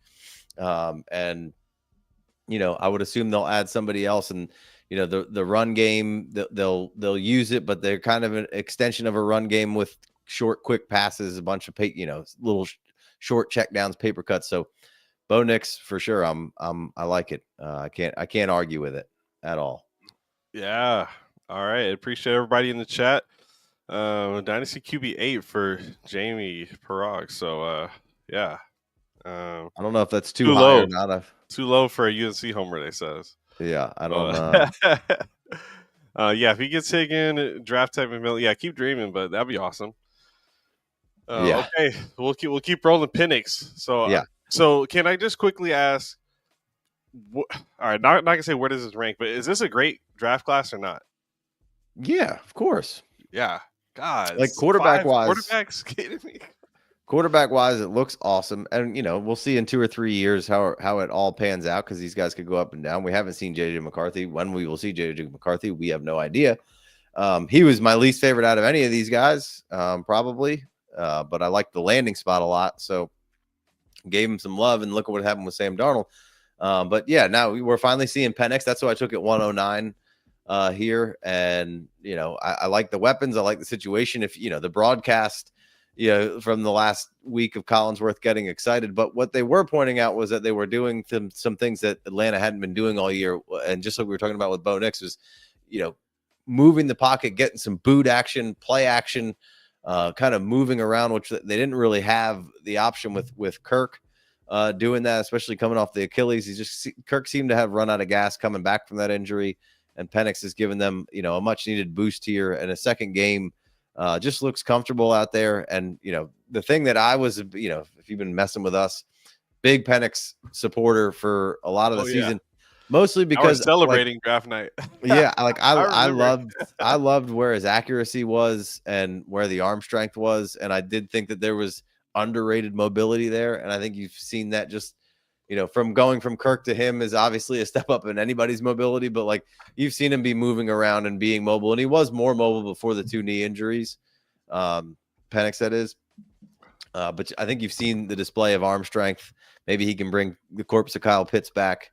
And I would assume they'll add somebody else, and the run game, they'll use it, but they're kind of an extension of a run game with short, quick passes, a bunch of little short checkdowns, paper cuts. So Bo Nix for sure. I like it. I can't argue with it at all. Yeah. All right. I appreciate everybody in the chat. Dynasty QB8 for Jamie Parag. So yeah. I don't know if that's too high low. Or not. Too low for a UNC homer, they says. Yeah, I don't know. Yeah, if he gets taken, draft type of keep dreaming, but that'd be awesome. Okay, we'll keep rolling Penix. So so can I just quickly ask? All right, not gonna say where does this rank, but is this a great draft class or not? Yeah, of course. Yeah, God, like quarterback wise, quarterbacks kidding me. Quarterback wise, it looks awesome, and we'll see in 2 or 3 years how it all pans out, because these guys could go up and down. We haven't seen JJ McCarthy. When we will see JJ McCarthy, we have no idea. He was my least favorite out of any of these guys, probably, but I liked the landing spot a lot, so gave him some love. And look at what happened with Sam Darnold. But yeah, now we're finally seeing Penix. That's why I took it 109 here. And, I like the weapons. I like the situation. If, the broadcast, from the last week of Collinsworth getting excited. But what they were pointing out was that they were doing some things that Atlanta hadn't been doing all year. And just like we were talking about with Bo Nix was, moving the pocket, getting some boot action, play action, kind of moving around, which they didn't really have the option with Kirk doing that, especially coming off the Achilles. Kirk seemed to have run out of gas coming back from that injury, and Penix has given them, a much needed boost here. And a second game just looks comfortable out there. And, the thing that I was, if you've been messing with us, big Penix supporter for a lot of the season. Mostly because celebrating draft night. Yeah, I loved where his accuracy was and where the arm strength was, and I did think that there was underrated mobility there, and I think you've seen that just from going from Kirk to him is obviously a step up in anybody's mobility, but like you've seen him be moving around and being mobile, and he was more mobile before the 2 knee injuries. Penix, that is. But I think you've seen the display of arm strength. Maybe he can bring the corpse of Kyle Pitts back.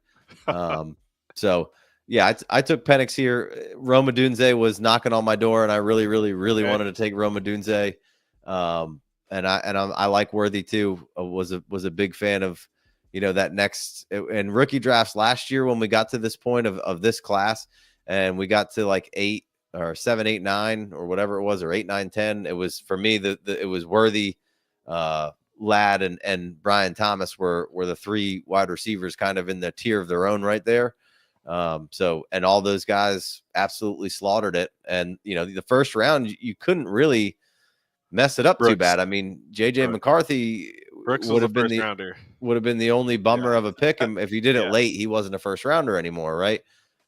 So yeah, I took Penix here. Roma Dunze was knocking on my door, and I really wanted to take Roma Dunze. And I like Worthy too. Was a big fan of, that next and rookie drafts last year when we got to this point of this class, and we got to like 8 or 7, 8, 9 or whatever it was, or 8, 9, 10. It was for me it was Worthy, Ladd and Brian Thomas were the 3 wide receivers kind of in the tier of their own right there. And all those guys absolutely slaughtered it. And, the first round, you couldn't really mess it up too bad. I mean, JJ McCarthy would have been the only bummer of a pick. And if you did it late, he wasn't a first rounder anymore. Right.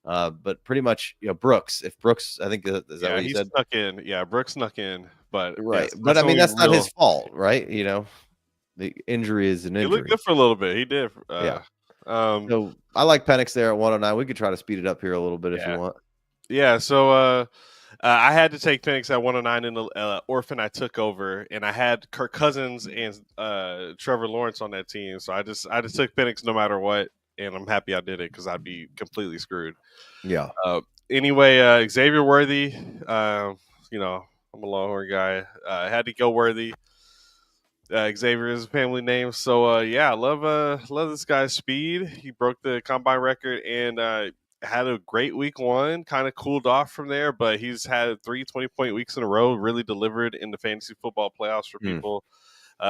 But pretty much, Brooks, I think is that what you said? Snuck in. Yeah. Brooks snuck in, but right. But I mean, that's not his fault, right? The injury is an injury. He looked good for a little bit. He did. So I like Penix there at 109. We could try to speed it up here a little bit if you want. Yeah. So I had to take Penix at 109 in the orphan I took over, and I had Kirk Cousins and Trevor Lawrence on that team. So I just took Penix no matter what, and I'm happy I did it because I'd be completely screwed. Yeah. Anyway, Xavier Worthy. I'm a Longhorn guy. I had to go Worthy. Xavier is a family name, so I love this guy's speed. He broke the combine record and had a great week 1. Kind of cooled off from there, but he's had 3 20-point weeks in a row. Really delivered in the fantasy football playoffs for people.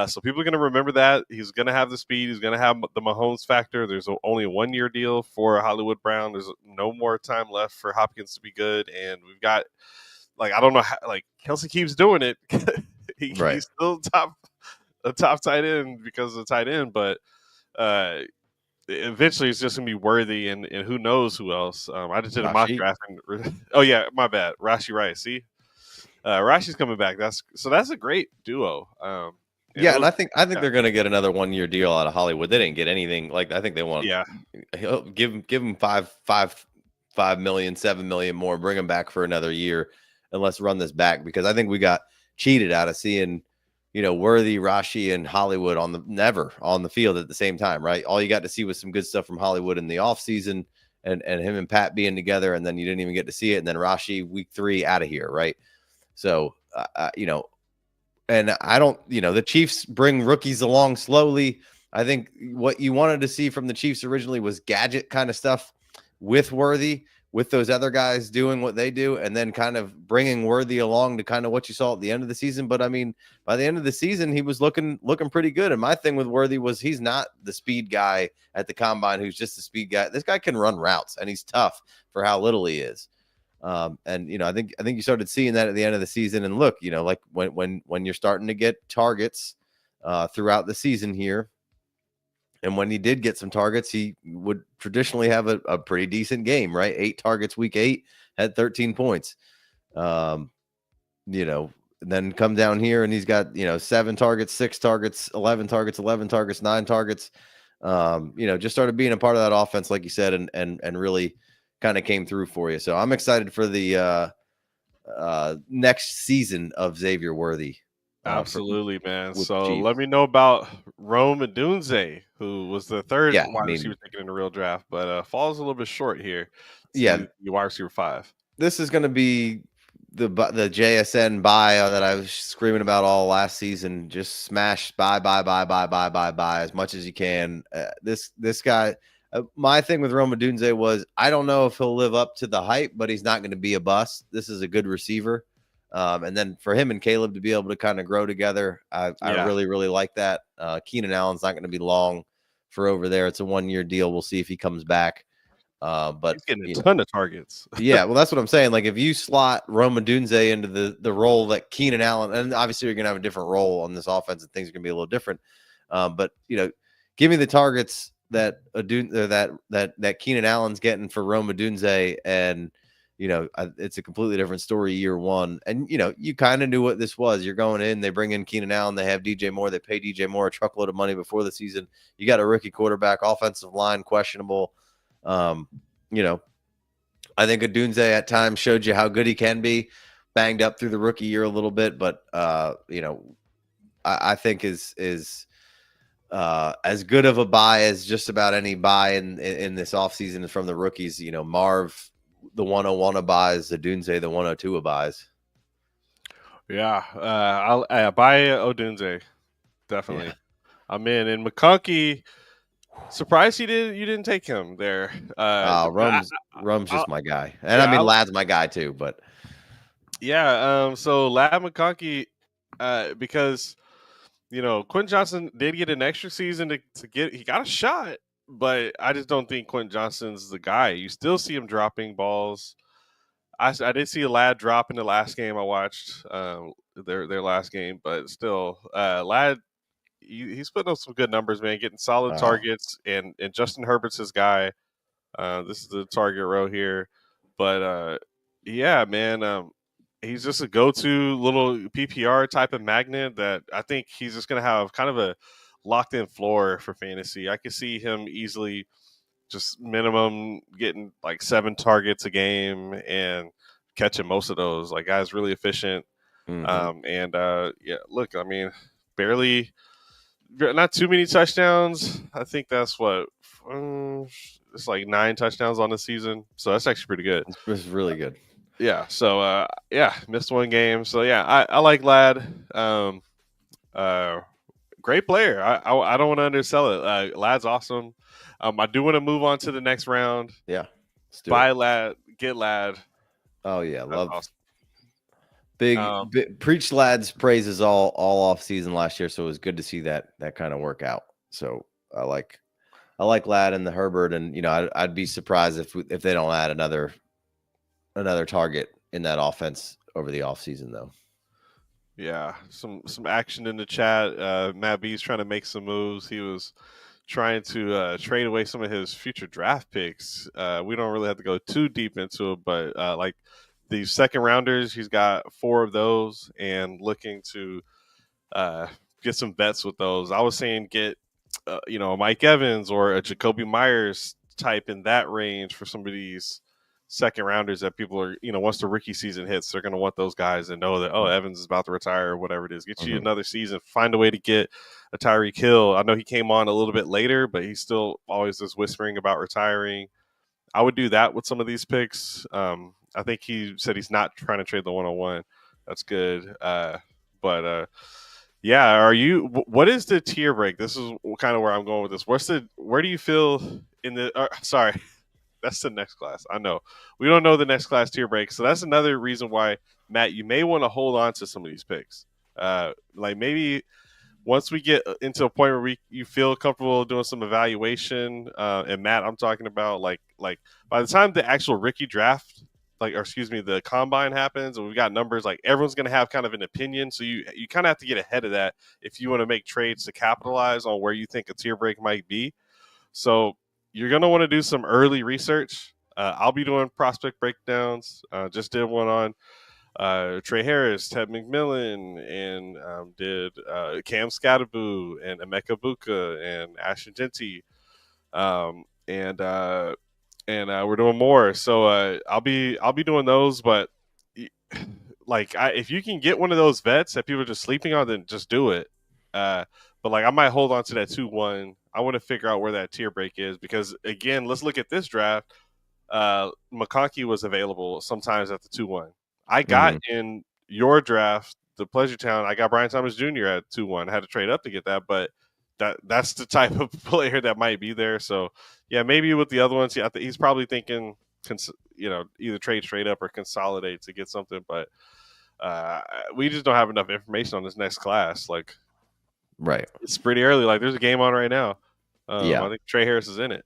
So people are going to remember that. He's going to have the speed. He's going to have the Mahomes factor. There's only a 1-year deal for Hollywood Brown. There's no more time left for Hopkins to be good, and we've got I don't know how Kelsey keeps doing it. He's still a top tight end because of the tight end, but eventually it's just gonna be Worthy and who knows who else. I just did a mock draft. Oh yeah, my bad. Rashi Rice. See, Rashi's coming back. That's a great duo. And I think they're gonna get another 1-year deal out of Hollywood. They didn't get anything. I think they want. Yeah. Give him 5 million, 7 million more. Bring him back for another year, and let's run this back because I think we got cheated out of seeing. Worthy, Rashi, and Hollywood never on the field at the same time, right? All you got to see was some good stuff from Hollywood in the offseason and him and Pat being together, and then you didn't even get to see it. And then Rashi, week 3, out of here, right? So, and I don't, the Chiefs bring rookies along slowly. I think what you wanted to see from the Chiefs originally was gadget kind of stuff with Worthy, with those other guys doing what they do, and then kind of bringing Worthy along to kind of what you saw at the end of the season. But I mean, by the end of the season, he was looking pretty good. And my thing with Worthy was he's not the speed guy at the combine who's just the speed guy. This guy can run routes, and he's tough for how little he is. And I think you started seeing that at the end of the season. And look, when you're starting to get targets throughout the season here. And when he did get some targets, he would traditionally have a pretty decent game, right? 8 targets week 8, had 13 points. And then come down here and he's got, 7 targets, 6 targets, 11 targets, 11 targets, 9 targets. Just started being a part of that offense, like you said, and really kind of came through for you. So I'm excited for the next season of Xavier Worthy. for Absolutely, man. with the So let Chiefs. me know about Rome Odunze, who was the third Yeah, I wide receiver mean, taken in the real draft, but falls a little bit short here yeah, to the wide receiver 5. this is going to be the JSN buy that I was screaming about all last season. Just smash buy as much as you can. This guy. My thing with Roma Dunze was I don't know if he'll live up to the hype, but he's not going to be a bust. This is a good receiver. And then for him and Caleb to be able to kind of grow together, I Yeah, really, really like that. Keenan Allen's not going to be long for over there. It's a 1-year deal. We'll see if he comes back. But he's getting a you know, ton of targets. yeah, well, that's what I'm saying. Like if you slot Roma Dunze into the role that Keenan Allen, and obviously you're going to have a different role on this offense, and things are going to be a little different. But give me the targets that that Keenan Allen's getting for Roma Dunze, and it's a completely different story year one. And you kind of knew what this was. You're going in, they bring in Keenan Allen, they have DJ Moore, they pay DJ Moore a truckload of money before the season. You got a rookie quarterback, offensive line questionable. Um, you know, I think Odunze at times showed you how good he can be, banged up through the rookie year a little bit, but I think is as good of a buy as just about any buy in this offseason from the rookies. Marv, the 101 of buys, Odunze, the 102 of buys. Yeah, I'll buy Odunze Yeah. definitely. I'm in. And McConkey, surprised you didn't take him there. But Rum's I, just my guy, and I yeah, mean Lad's my guy too. But yeah. So Lad McConkey, because Quentin Johnson did get an extra season to get. He got a shot, but I just don't think Quentin Johnson's the guy. You still see him dropping balls. I did see a Lad drop in the last game I watched, their last game, but still, Lad he's putting up some good numbers, man. Getting solid targets, and Justin Herbert's his guy. This is the target row here, but yeah, man, he's just a go-to little PPR type of magnet that I think he's just gonna have kind of a locked-in floor for fantasy. I could see him easily just minimum getting like 7 targets a game and catching most of those. Like, guy's really efficient. And yeah, look, I mean, barely, not too many touchdowns. I think that's what, it's like 9 touchdowns on the season, so that's actually pretty good. it's really good. Yeah. So yeah, missed 1 game. So yeah, I like Lad. Uh, Great player. I don't want to undersell it. Lad's awesome. I do want to move on to the next round. Yeah, let's do Buy it. Lad, get Lad. Oh yeah, That's love. awesome. Preach Lad's praises all off season last year, so it was good to see that kind of work out. So I like Lad and the Herbert, and I'd be surprised if they don't add another target in that offense over the offseason though. Yeah, some action in the chat. Matt B's trying to make some moves. He was trying to trade away some of his future draft picks. We don't really have to go too deep into it, but like these second rounders, he's got 4 of those and looking to get some bets with those. I was saying get a Mike Evans or a Jacoby Meyers type in that range for some of these second rounders that people are, once the rookie season hits, they're going to want those guys and know that, oh, Evans is about to retire or whatever it is. Get you another season. Find a way to get a Tyreek Hill. I know he came on a little bit later, but he's still always just whispering about retiring. I would do that with some of these picks. I think he said he's not trying to trade the 101. That's good. But yeah, what is the tier break? This is kind of where I'm going with this. Where do you feel in the, sorry, that's the next class. I know we don't know the next class tier break, so that's another reason why, Matt, you may want to hold on to some of these picks. Like maybe once we get into a point where you feel comfortable doing some evaluation, and Matt, I'm talking about like by the time the actual rookie draft, the combine happens, and we've got numbers, like everyone's going to have kind of an opinion. So you kind of have to get ahead of that if you want to make trades to capitalize on where you think a tier break might be. So you're going to want to do some early research. I'll be doing prospect breakdowns. Just did one on Trey Harris, Ted McMillan, and did Cam Scatterboo and Emeka Buka and Ashton Genty. And we're doing more. So I'll be doing those, but like if you can get one of those vets that people are just sleeping on, then just do it. But like I might hold on to that 2-1. I want to figure out where that tier break is because again, let's look at this draft. McConkey was available sometimes at the 2-1. I got Mm-hmm. in your draft, the Pleasure Town. I got Brian Thomas Jr. at 2-1. I had to trade up to get that, but that's the type of player that might be there. So yeah, maybe with the other ones, yeah, he's probably thinking, either trade straight up or consolidate to get something. But we just don't have enough information on this next class. Like, Right. it's pretty early. Like, there's a game on right now. Yeah. I think Trey Harris is in it.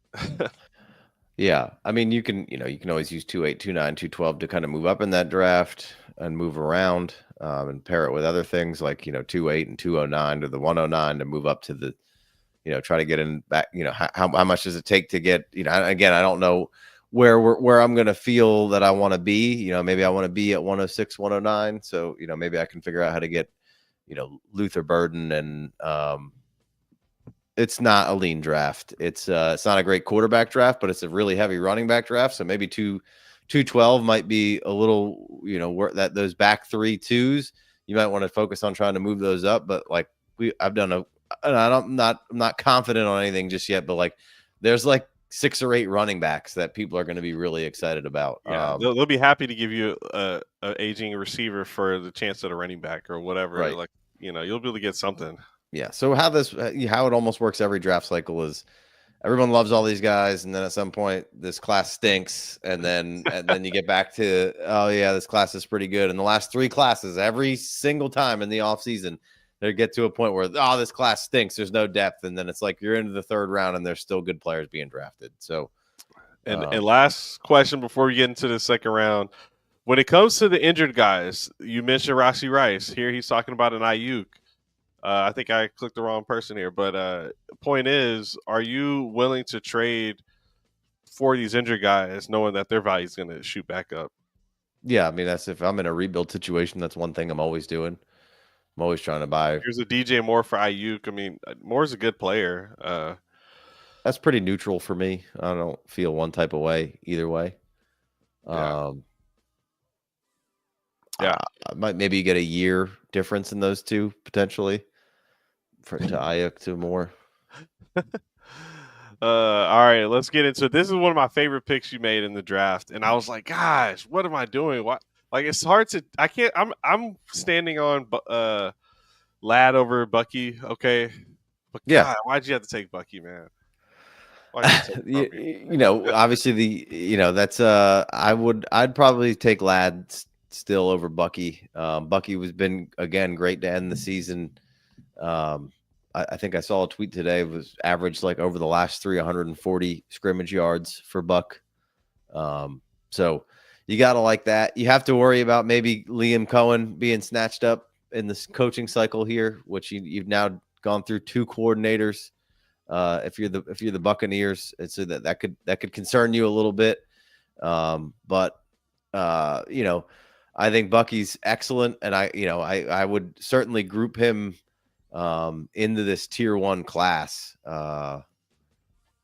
Yeah. I mean, you can always use 2-8, 2-9, 2-12 to kind of move up in that draft and move around and pair it with other things like, 2-8 and 209 to the 109 to move up to the, try to get in back, how much does it take to get, again, I don't know where I'm going to feel that I want to be, maybe I want to be at 106, 109. So, maybe I can figure out how to get, Luther Burden and, it's not a lean draft. It's not a great quarterback draft, but it's a really heavy running back draft. So maybe 212 might be a little, where that those back 3-2s, you might want to focus on trying to move those up. But like I'm not confident on anything just yet. But like there's like 6 or 8 running backs that people are going to be really excited about. Yeah, they'll be happy to give you a aging receiver for the chance at a running back or whatever. Right. Like, you'll be able to get something. Yeah. So how it almost works every draft cycle is everyone loves all these guys, and then at some point this class stinks, and then you get back to, oh yeah, this class is pretty good. And the last 3 classes, every single time in the offseason, they get to a point where, oh, this class stinks. There's no depth, and then it's like you're into the 3rd round, and there's still good players being drafted. So, and last question before we get into the second round. When it comes to the injured guys, you mentioned Rashee Rice. Here he's talking about an Ayuk. I think I clicked the wrong person here, but point is, are you willing to trade for these injured guys, knowing that their value is going to shoot back up? Yeah, I mean, that's if I'm in a rebuild situation, that's one thing I'm always doing. I'm always trying to buy. Here's a DJ Moore for Ayuk. I mean, Moore's a good player. That's pretty neutral for me. I don't feel one type of way either way. Yeah. I might maybe get a year difference in those two potentially. To Ayuk to Moore. All right, let's get into it. This is one of my favorite picks you made in the draft, and I was like, "Gosh, what am I doing? What? Like, it's hard to. I can't. I'm standing on Lad over Bucky. Okay, but yeah. God, why'd you have to take Bucky, man? Obviously that's I'd probably take Lad still over Bucky. Bucky was been again great to end the season. I think I saw a tweet today, was averaged like over the last 340 scrimmage yards for Buck. So you got to like that. You have to worry about maybe Liam Cohen being snatched up in this coaching cycle here, which you've now gone through 2 coordinators. If you're the Buccaneers, it's that could concern you a little bit. But I think Bucky's excellent, and I would certainly group him into this tier 1 class or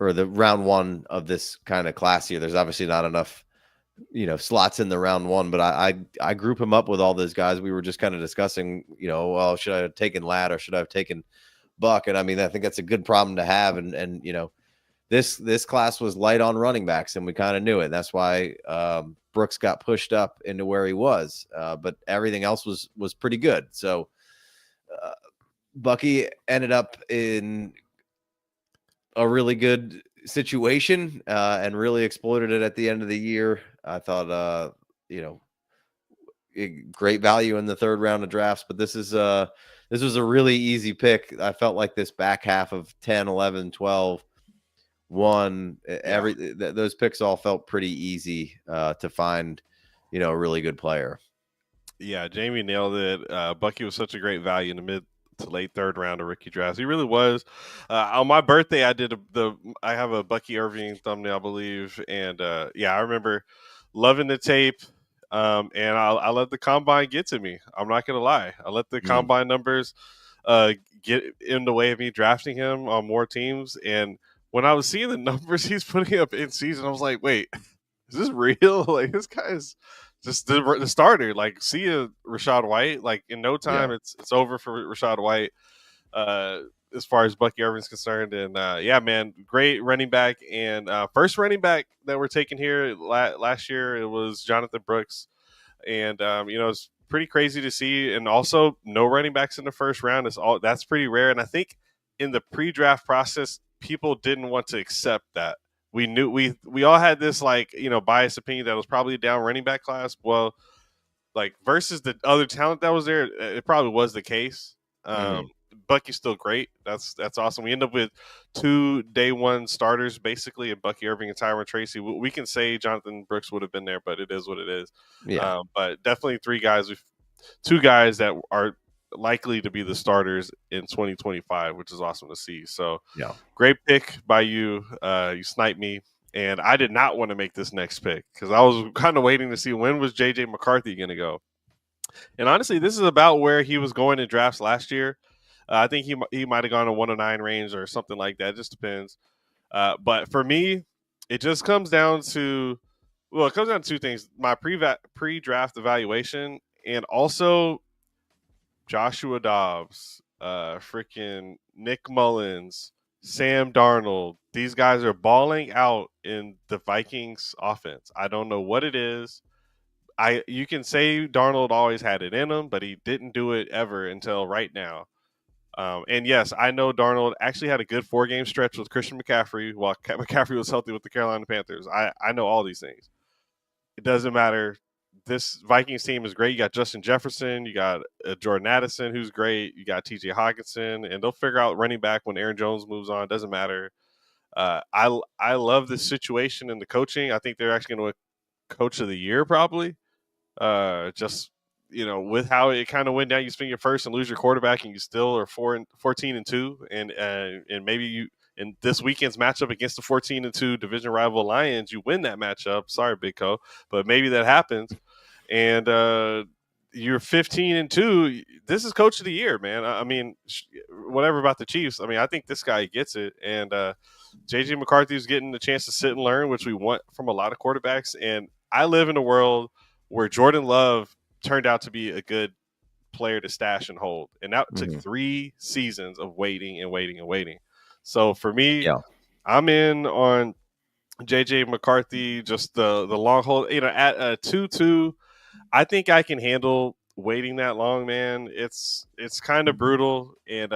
the round 1 of this kind of class here. There's obviously not enough slots in the round 1, but I group him up with all those guys we were just kind of discussing. Well, should I have taken Lad or should I have taken Buck? And I mean, I think that's a good problem to have, and this class was light on running backs, and we kind of knew it. That's why Brooks got pushed up into where he was, but everything else was pretty good. So Bucky ended up in a really good situation and really exploited it at the end of the year. I thought, great value in the 3rd round of drafts, but this was a really easy pick. I felt like this back half of 10, 11, 12, 1, those picks all felt pretty easy to find, a really good player. Yeah, Jamie nailed it. Bucky was such a great value in the mid to late 3rd round of rookie drafts. He really was. On my birthday, I have a Bucky Irving thumbnail, I believe, and I remember loving the tape. And I let the combine get to me. I'm not gonna lie. I let the combine numbers get in the way of me drafting him on more teams. And when I was seeing the numbers he's putting up in season, I was like, wait, is this real? Like, this guy is just the starter. Like, see ya, Rashad White. Like, in no Yeah. time, it's over for Rashad White. Uh, as far as Bucky Irvin's concerned, and yeah, man, great running back, and first running back that we're taking here last year it was Jonathan Brooks, and it's pretty crazy to see, and also no running backs in the first round is all that's pretty rare, and I think in the pre-draft process, people didn't want to accept that. We knew we all had this like biased opinion that was probably a down running back class. Well, like versus the other talent that was there, it probably was the case. Hmm. Bucky's still great. That's awesome. We end up with 2 day 1 starters basically, in Bucky Irving and Tyron Tracy. We can say Jonathan Brooks would have been there, but it is what it is. Yeah. But definitely 3 guys. 2 guys that are likely to be the starters in 2025, which is awesome to see. So Yeah. great pick by you. You sniped me. And I did not want to make this next pick because I was kind of waiting to see when was JJ McCarthy going to go. And honestly, this is about where he was going in drafts last year. I think he might have gone to 109 range or something like that. It just depends. But for me, it just comes down to it comes down to 2 things: my pre-draft evaluation, and also Joshua Dobbs, freaking Nick Mullins, Sam Darnold. These guys are balling out in the Vikings offense. I don't know what it is. You can say Darnold always had it in him, but he didn't do it ever until right now. And yes, I know Darnold actually had a good 4 game stretch with Christian McCaffrey while McCaffrey was healthy with the Carolina Panthers. I know all these things. It doesn't matter. This Vikings team is great. You got Justin Jefferson, you got Jordan Addison, who's great. You got T.J. Hawkinson, and they'll figure out running back when Aaron Jones moves on. Doesn't matter. I love this situation and the coaching. I think they're actually going to win Coach of the Year probably. Just with how it kind of went down, you spend your first and lose your quarterback, and you still are 14-2, and maybe you in this weekend's matchup against the 14-2 division rival Lions, you win that matchup. Sorry, Big Co, but maybe that happens, and you're 15-2. This is Coach of the Year, man. I mean, whatever about the Chiefs. I mean, I think this guy gets it, and JJ McCarthy's getting the chance to sit and learn, which we want from a lot of quarterbacks. And I live in a world where Jordan Love turned out to be a good player to stash and hold. And that took Hmm. 3 seasons of waiting and waiting and waiting. So for me, Yeah. I'm in on JJ McCarthy, just the long hold. At a 2-2, I think I can handle waiting that long, man. It's kind of brutal. And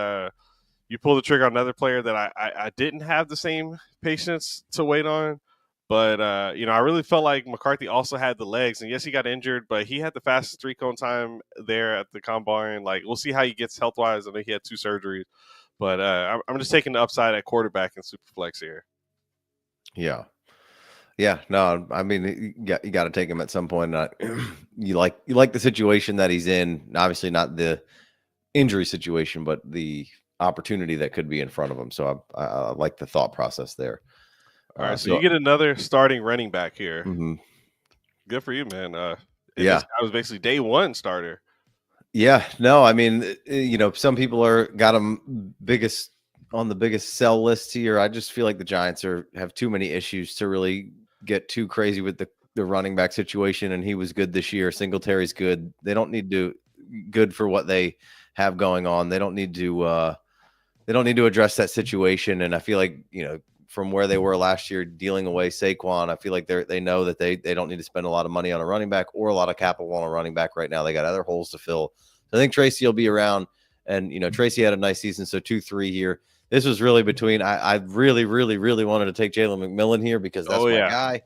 you pull the trigger on another player that I didn't have the same patience to wait on. But I really felt like McCarthy also had the legs, and yes, he got injured, but he had the fastest 3 cone time there at the combine. Like, we'll see how he gets health wise. I know he had 2 surgeries, but I'm just taking the upside at quarterback and Superflex here. Yeah. Yeah, no, I mean, you got to take him at some point. You like the situation that he's in. Obviously, not the injury situation, but the opportunity that could be in front of him. So I like the thought process there. All right, so you So get another starting running back here. mhm. Good for you, man. And this Yeah, guy was basically day 1 starter. yeah, no, I mean, some people got him on the biggest sell list here. I just feel like the Giants have too many issues to really get too crazy with the running back situation. And he was good this year. Singletary's good. They don't need to good for what they have going on. They don't need to address that situation. And I feel like, from where they were last year dealing away Saquon, I feel like they know that they don't need to spend a lot of money on a running back or a lot of capital on a running back right now. They got other holes to fill. So I think Tracy will be around, and Tracy had a nice season. So 2-3 here. This was really between. I really, really, really wanted to take Jalen McMillan here because that's Oh my yeah, guy.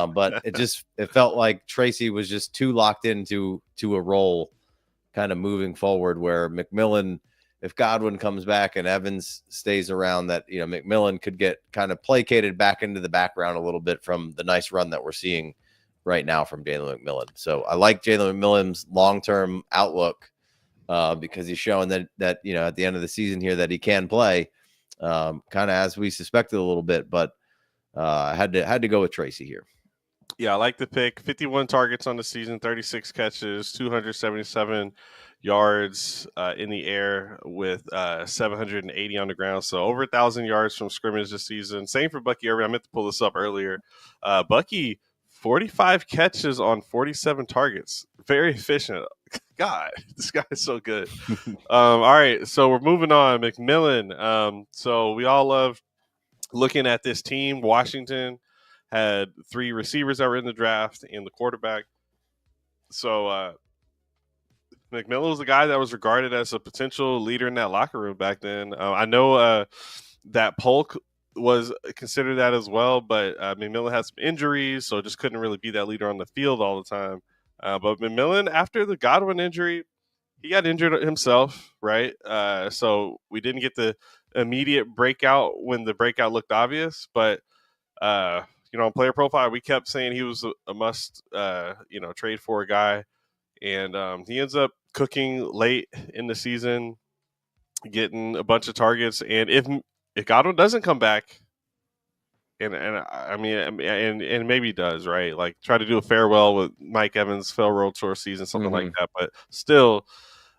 But it felt like Tracy was just too locked into a role, kind of moving forward, where McMillan, if Godwin comes back and Evans stays around, that McMillan could get kind of placated back into the background a little bit from the nice run that we're seeing right now from Jalen McMillan. So I like Jalen McMillan's long-term outlook because he's showing that at the end of the season here that he can play, kind of as we suspected a little bit. But I had to go with Tracy here. yeah, I like the pick. 51 targets on the season, 36 catches, 277 yards in the air with 780 on the ground. So over 1,000 yards from scrimmage this season. Same for Bucky Irving. I meant to pull this up earlier. Bucky 45 catches on 47 targets. Very efficient. God, this guy is so good. All right, so we're moving on. McMillan. So we all love looking at this team. Washington had 3 receivers that were in the draft and the quarterback. So McMillan was the guy that was regarded as a potential leader in that locker room back then. I know that Polk was considered that as well, but McMillan had some injuries, so just couldn't really be that leader on the field all the time. But McMillan, after the Godwin injury, he got injured himself, right? So we didn't get the immediate breakout when the breakout looked obvious, but on player profile, we kept saying he was a must, trade for a guy, and he ends up cooking late in the season, getting a bunch of targets. And if Godwin doesn't come back, and maybe he does, right? Like try to do a farewell with Mike Evans' farewell tour season, something like that. But still,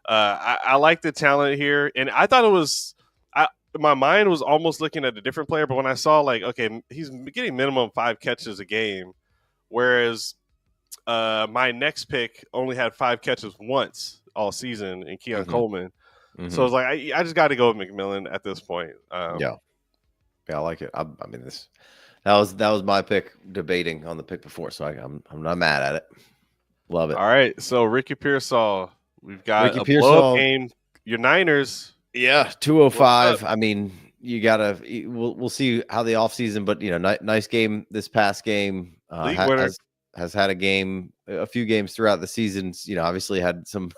I like the talent here, and I thought it was. My mind was almost looking at a different player, but when I saw okay, he's getting minimum 5 catches a game, whereas my next pick only had 5 catches once all season in Keon Coleman. So I was like, I just got to go with McMillan at this point. Yeah, I like it. I mean, that was my pick, debating on the pick before, so I'm not mad at it. Love it. All right, so Ricky Pearsall, we've got a blow-up game. Your Niners. Yeah, 205. I mean, you gotta. We'll see how the offseason, but nice game this past game. League winner. Has had a few games throughout the seasons. Obviously had some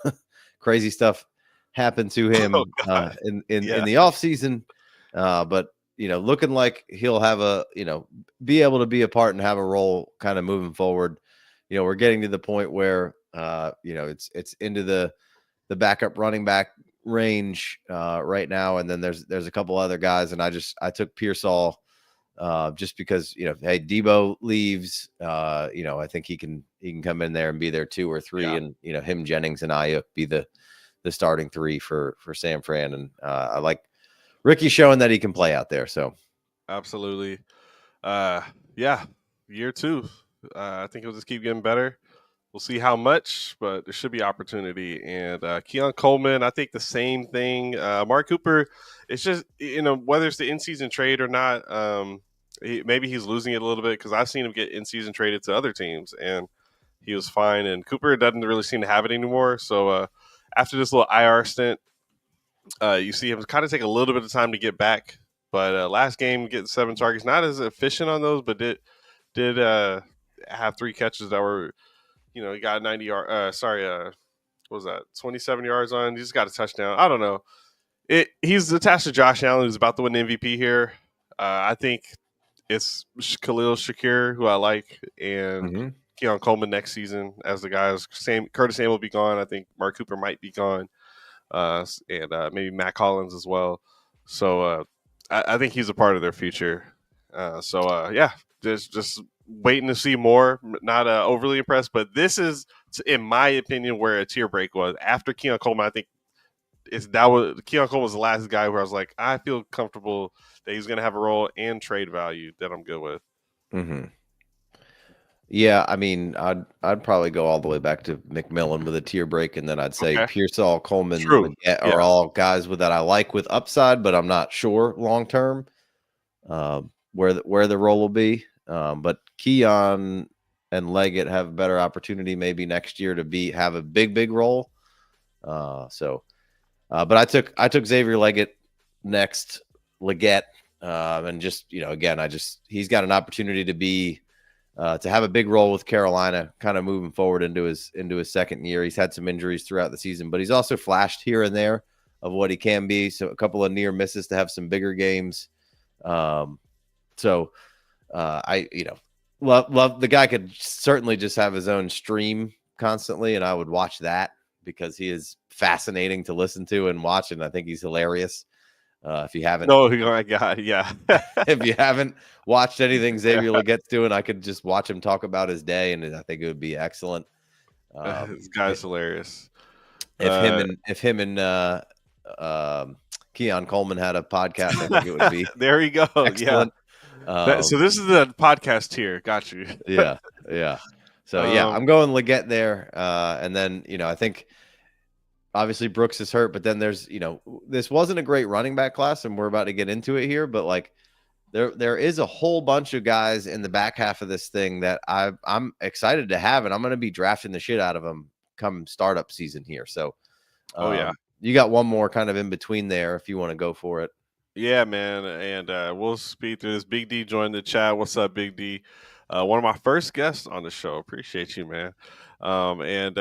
crazy stuff happen to him in the offseason. But looking like he'll have be able to be a part and have a role kind of moving forward. We're getting to the point where it's into the backup running back range right now, and then there's a couple other guys, and I took Pearsall just because hey, Debo leaves, I think he can come in there and be there 2 or 3, and him, Jennings, and Ayuk be the starting 3 for San Fran, and I like Ricky showing that he can play out there. So absolutely, year 2, I think it'll just keep getting better. We'll see how much, but there should be opportunity. And Keon Coleman, I think the same thing. Mark Cooper, it's just, whether it's the in-season trade or not, maybe he's losing it a little bit, because I've seen him get in-season traded to other teams, and he was fine. And Cooper doesn't really seem to have it anymore. So after this little IR stint, you see him kind of take a little bit of time to get back. But last game, getting 7 targets, not as efficient on those, but did have 3 catches that were, he got 90 yards. What was that? 27 yards on. He just got a touchdown. I don't know. He's attached to Josh Allen, who's about to win the MVP here. I think it's Khalil Shakir, who I like, and Keon Coleman next season as the guys. Curtis Samuel will be gone. I think Mark Cooper might be gone, and maybe Matt Collins as well. So I think he's a part of their future. Just waiting to see more. Not overly impressed, but this is, in my opinion, where a tier break was. After Keon Coleman, I think Keon Coleman was the last guy where I was like, I feel comfortable that he's going to have a role and trade value that I'm good with. Yeah, I mean, I'd probably go all the way back to McMillan with a tier break, and then I'd say Pearsall, Coleman, are all guys that I like with upside, but I'm not sure long term where the role will be. But Keon and Leggett have a better opportunity maybe next year to have a big role. But I took Xavier Leggett next, and just again, he's got an opportunity to have a big role with Carolina, kind of moving forward into his second year. He's had some injuries throughout the season, but he's also flashed here and there of what he can be. So a couple of near misses to have some bigger games. I love the guy. Could certainly just have his own stream constantly, and I would watch that because he is fascinating to listen to and watch, and I think he's hilarious. If you haven't, oh my god, yeah. If you haven't watched anything Xavier Leggett's doing, I could just watch him talk about his day, and I think it would be excellent. This guy's hilarious. If him and Keon Coleman had a podcast, I think it would be there you go. excellent. So this is the podcast tier. Got you. Yeah. Yeah. So yeah, Um, I'm going Leggett there. And then, I think obviously Brooks is hurt, but then there's, this wasn't a great running back class, and we're about to get into it here, but like there is a whole bunch of guys in the back half of this thing that I'm excited to have, and I'm going to be drafting the shit out of them come startup season here. So oh yeah. you got one more kind of in between there if you want to go for it. Yeah, man, and we'll speed through this. Big D joined the chat. What's up, Big D? One of my first guests on the show. Appreciate you, man. And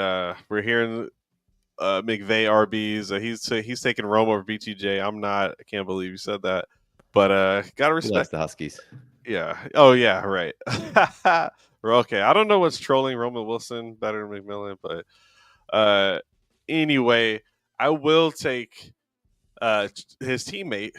we're hearing McVay RBs. He's taking Rome over BTJ. I'm not. I can't believe you said that, but gotta He likes respect. the Huskies. Yeah. Oh yeah. Right. We're okay. I don't know what's trolling Roman Wilson better than McMillan, but uh, anyway, I will take his teammate.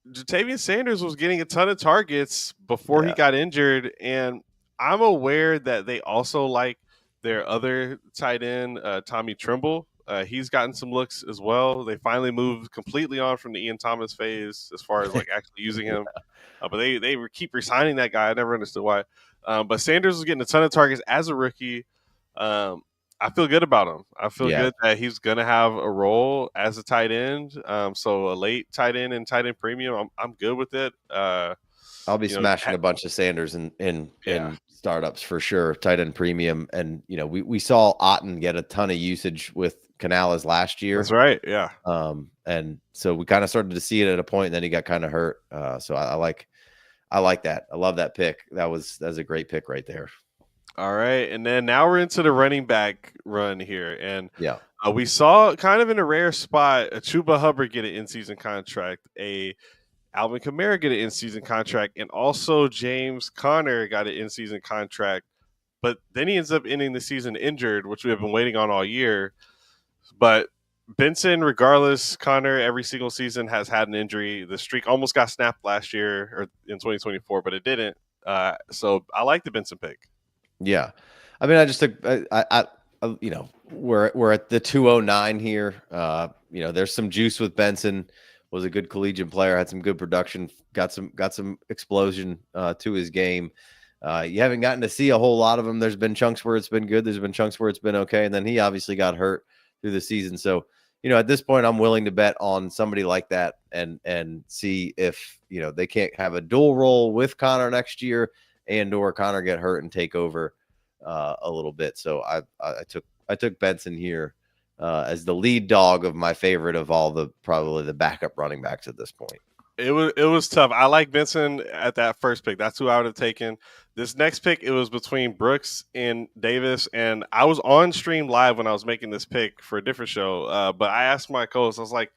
Jatavian Sanders was getting a ton of targets before he Yeah. got injured, and I'm aware that they also like their other tight end, Tommy Trimble. He's gotten some looks as well. They finally moved completely on from the Ian Thomas phase as far as like actually using him, but they keep resigning that guy. I never understood why. But Sanders was getting a ton of targets as a rookie. Um, I feel good about him. I feel Yeah. good that he's going to have a role as a tight end. So a late tight end and tight end premium, I'm good with it. I'll be You know, smashing a bunch of Sanders in yeah, startups for sure. Tight end premium, and we saw Otten get a ton of usage with Canales last that's year. right. Yeah. And so we kind of started to see it at a point, and then he got kind of hurt. So I like that. I love that pick. That's a great pick right there. All right, and then now we're into the running back run here, and Yeah. we saw kind of in a rare spot a Chuba Hubbard get an in-season contract, a Alvin Kamara get an in-season contract, and also James Conner got an in-season contract. But then he ends up ending the season injured, which we have been waiting on all year. But Benson, regardless, Connor every single season has had an injury. The streak almost got snapped last year or in 2024, but it didn't. So I like the Benson pick. Yeah. I mean, I just took we're at the 209 here. There's some juice with Benson. Was a good collegiate player, had some good production, got some explosion to his game. You haven't gotten to see a whole lot of them. There's been chunks where it's been good. There's been chunks where it's been okay. And then he obviously got hurt through the season. So, at this point, I'm willing to bet on somebody like that and see if, they can't have a dual role with Connor next year and or Connor get hurt and take over a little bit. So I took Benson here as the lead dog of my favorite of all probably the backup running backs at this point. It was tough. I like Benson at that first pick. That's who I would have taken. This next pick, it was between Brooks and Davis, and I was on stream live when I was making this pick for a different show. But I asked my co-host, I was like,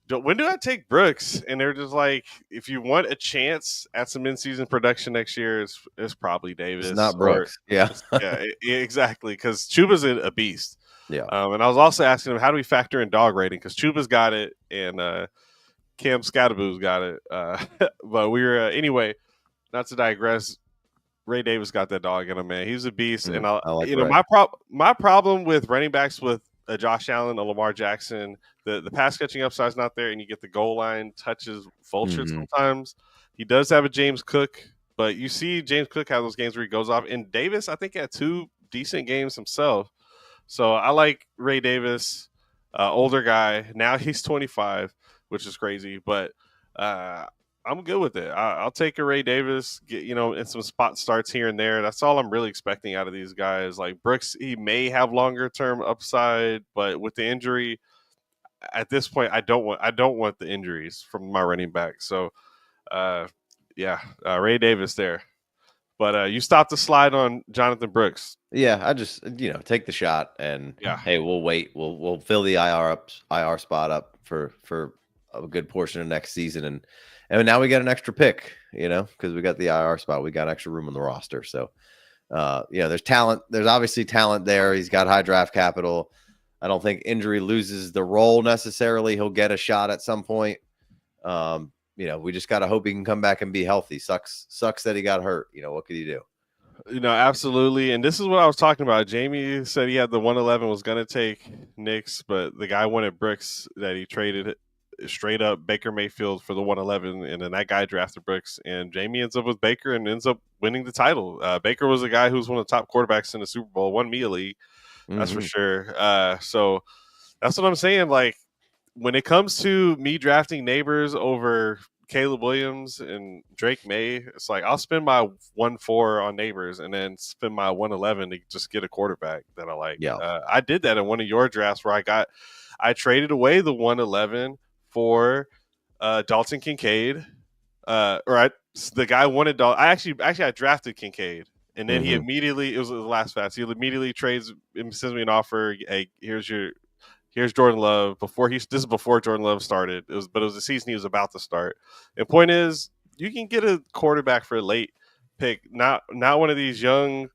when do I take Brooks? And they're just like, if you want a chance at some in-season production next year, it's probably Davis. It's not Brooks. Yeah. Exactly. Because Chuba's a beast. Yeah. And I was also asking him, how do we factor in dog rating? Because Chuba's got it, and Cam Scatterboo's got it. But we were anyway. Not to digress. Ray Davis got that dog in him, man. He's a beast, and I like Ray. my problem with running backs with Josh Allen, a Lamar Jackson, the pass catching upside is not there, and you get the goal line touches vultured sometimes. He does have a James Cook, but you see James Cook have those games where he goes off. And Davis, I think, had 2 decent games himself. So I like Ray Davis, older guy. Now he's 25, which is crazy, but I'm good with it. I'll take a Ray Davis, in some spot starts here and there. That's all I'm really expecting out of these guys. Like Brooks, he may have longer term upside, but with the injury, at this point, I don't want the injuries from my running back. So, Ray Davis there. But you stopped the slide on Jonathan Brooks. Yeah, I just take the shot and hey, we'll wait. We'll fill the IR spot up for a good portion of next season, and now we got an extra pick, because we got the IR spot. We got extra room on the roster. So, there's talent. There's obviously talent there. He's got high draft capital. I don't think injury loses the role necessarily. He'll get a shot at some point. We just got to hope he can come back and be healthy. Sucks that he got hurt. What could he do? Absolutely. And this is what I was talking about. Jamie said he had the 111, was going to take Knicks, but the guy wanted Brooks that he traded straight up Baker Mayfield for the 111, and then that guy drafted Brooks, and Jamie ends up with Baker and ends up winning the title. Baker was a guy who's one of the top quarterbacks in the Super Bowl, won me a league, that's for sure. So that's what I'm saying. Like, when it comes to me drafting neighbors over Caleb Williams and Drake May, it's like I'll spend my 1-4 on neighbors and then spend my 111 to just get a quarterback that I like. Yeah. I did that in one of your drafts where I traded away the 111 for Dalton Kincaid. The guy wanted Dalton. I drafted Kincaid, and then he immediately, it was the last fast. He immediately trades and sends me an offer. Hey, here's Jordan Love. This is before Jordan Love started. It was the season he was about to start. And point is, you can get a quarterback for a late pick, not one of these young,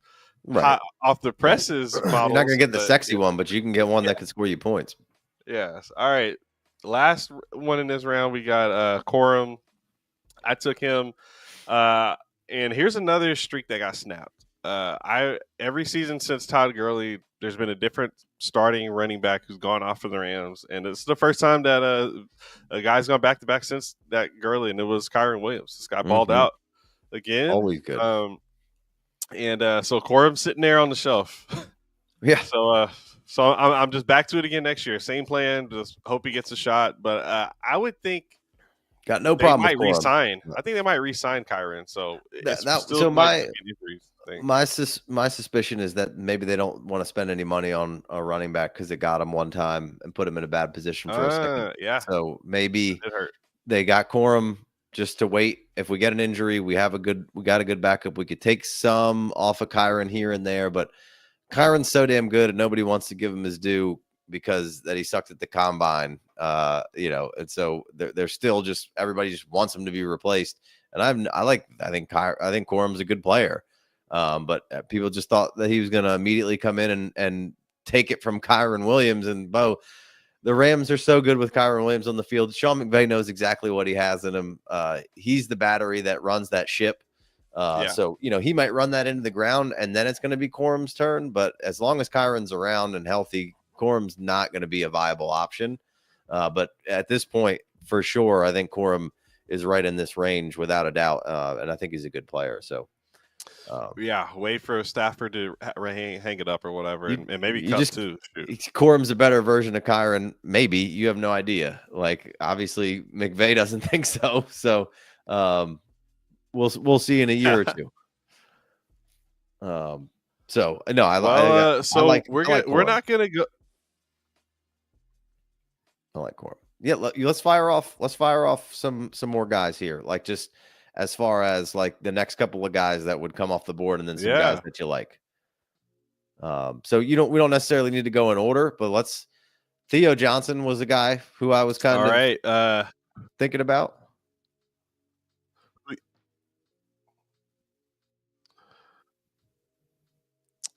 hot off the presses models. You're not gonna get the sexy one, but you can get one that can score you points. Yes. All right. Last one in this round, we got Corum. I took him. And here's another streak that got snapped. Every season since Todd Gurley, there's been a different starting running back who's gone off for the Rams, and it's the first time that a guy's gone back to back since that Gurley, and it was Kyron Williams. This guy balled out again. Always good. So Corum's sitting there on the shelf. Yeah. So I'm just back to it again next year. Same plan. Just hope he gets a shot. But I would think got no problem. They might resign. I think they might resign Kyron. So my suspicion is that maybe they don't want to spend any money on a running back because they got him one time and put him in a bad position for a second. Yeah. So maybe they got Corum just to wait. If we get an injury, we got a good backup. We could take some off of Kyron here and there, but Kyron's so damn good and nobody wants to give him his due because that he sucked at the combine. And so they're still just, everybody just wants him to be replaced. And I think Corum's a good player. But people just thought that he was going to immediately come in and take it from Kyron Williams. And Bo, the Rams are so good with Kyron Williams on the field. Sean McVay knows exactly what he has in him. He's the battery that runs that ship. So, he might run that into the ground and then it's going to be Corum's turn. But as long as Kyron's around and healthy, Corum's not going to be a viable option. But at this point, for sure, I think Corum is right in this range without a doubt. And I think he's a good player. So, wait for Stafford to hang it up or whatever, and maybe cut too. Corum's a better version of Kyron. Maybe you have no idea. Like, obviously, McVay doesn't think so. So, we'll see in a year or two. We're not gonna go. I like Corum. Yeah, let's fire off some more guys here. Like, just as far as like the next couple of guys that would come off the board, and then some guys that you like. So we don't necessarily need to go in order, but Theo Johnson was a guy who I was kind of thinking about.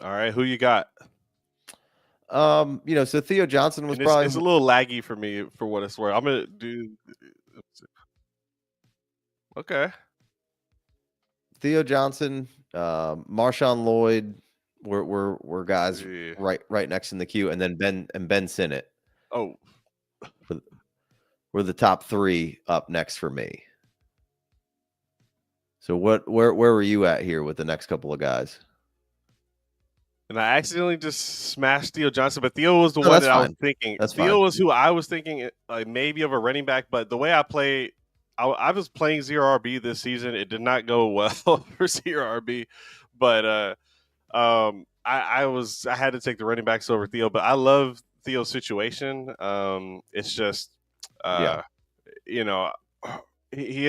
All right, who you got? So Theo Johnson was probably it's a little laggy for me for what it's worth. I'm gonna do. Okay. Theo Johnson, Marshawn Lloyd were guys right next in the queue, and then Ben Sinnott. Oh, were the top three up next for me. So where were you at here with the next couple of guys? And I accidentally just smashed Theo Johnson, but Theo was the one that I was thinking. Theo was who I was thinking, like, maybe of a running back, but the way I play, I was playing zero RB this season. It did not go well for zero RB, but I had to take the running backs over Theo. But I love Theo's situation. It's just, he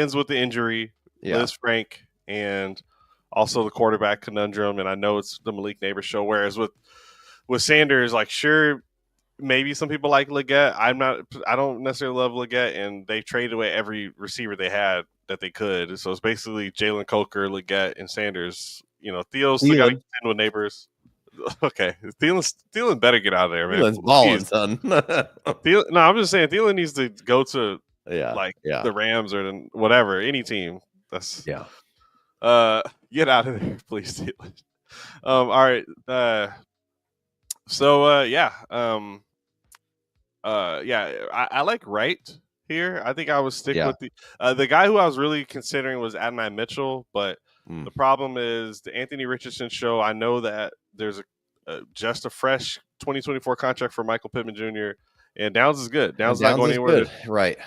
ends with the injury. Liz Frank and also the quarterback conundrum, and I know it's the Malik Neighbors show. Whereas with Sanders, like, sure, maybe some people like Leggett. I don't necessarily love Leggett, and they traded away every receiver they had that they could. So it's basically Jalen Coker, Leggett, and Sanders. Theo's still got to contend with Neighbors. Okay, Thielen better get out of there, man. Thielen's balling, son. I'm just saying Thielen needs to go to the Rams or whatever, any team. That's get out of there, please, Thielen. All right. I like Wright here. I think I would stick Yeah. with the guy who I was really considering was Adonai Mitchell, but Mm. the problem is the Anthony Richardson show. I know that there's just a fresh 2024 contract for Michael Pittman Jr. and Downs is good. And Downs not Downs going is anywhere. good. Right.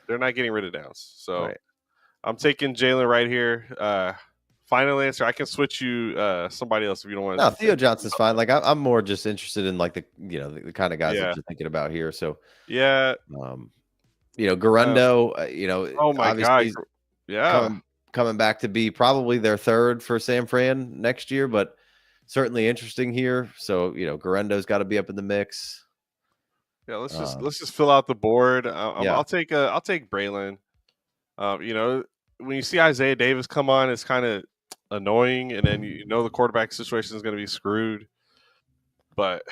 They're not getting rid of Downs, so Right. I'm taking Jalen right here. Final answer. I can switch you somebody else if you don't want. No, Theo Johnson's fine. Like I'm more just interested in like the kind of guys that Yeah, you're thinking about here. So, yeah. um, Uh, Guerrero, oh my obviously God. he's Yeah. coming back to be probably their third for San Fran next year, but certainly interesting here. So, Guerendo's got to be up in the mix. Yeah, Um, let's just fill out the board. yeah. I'll take Braylon. When you see Isaiah Davis come on, it's kind of annoying, and then the quarterback situation is going to be screwed. But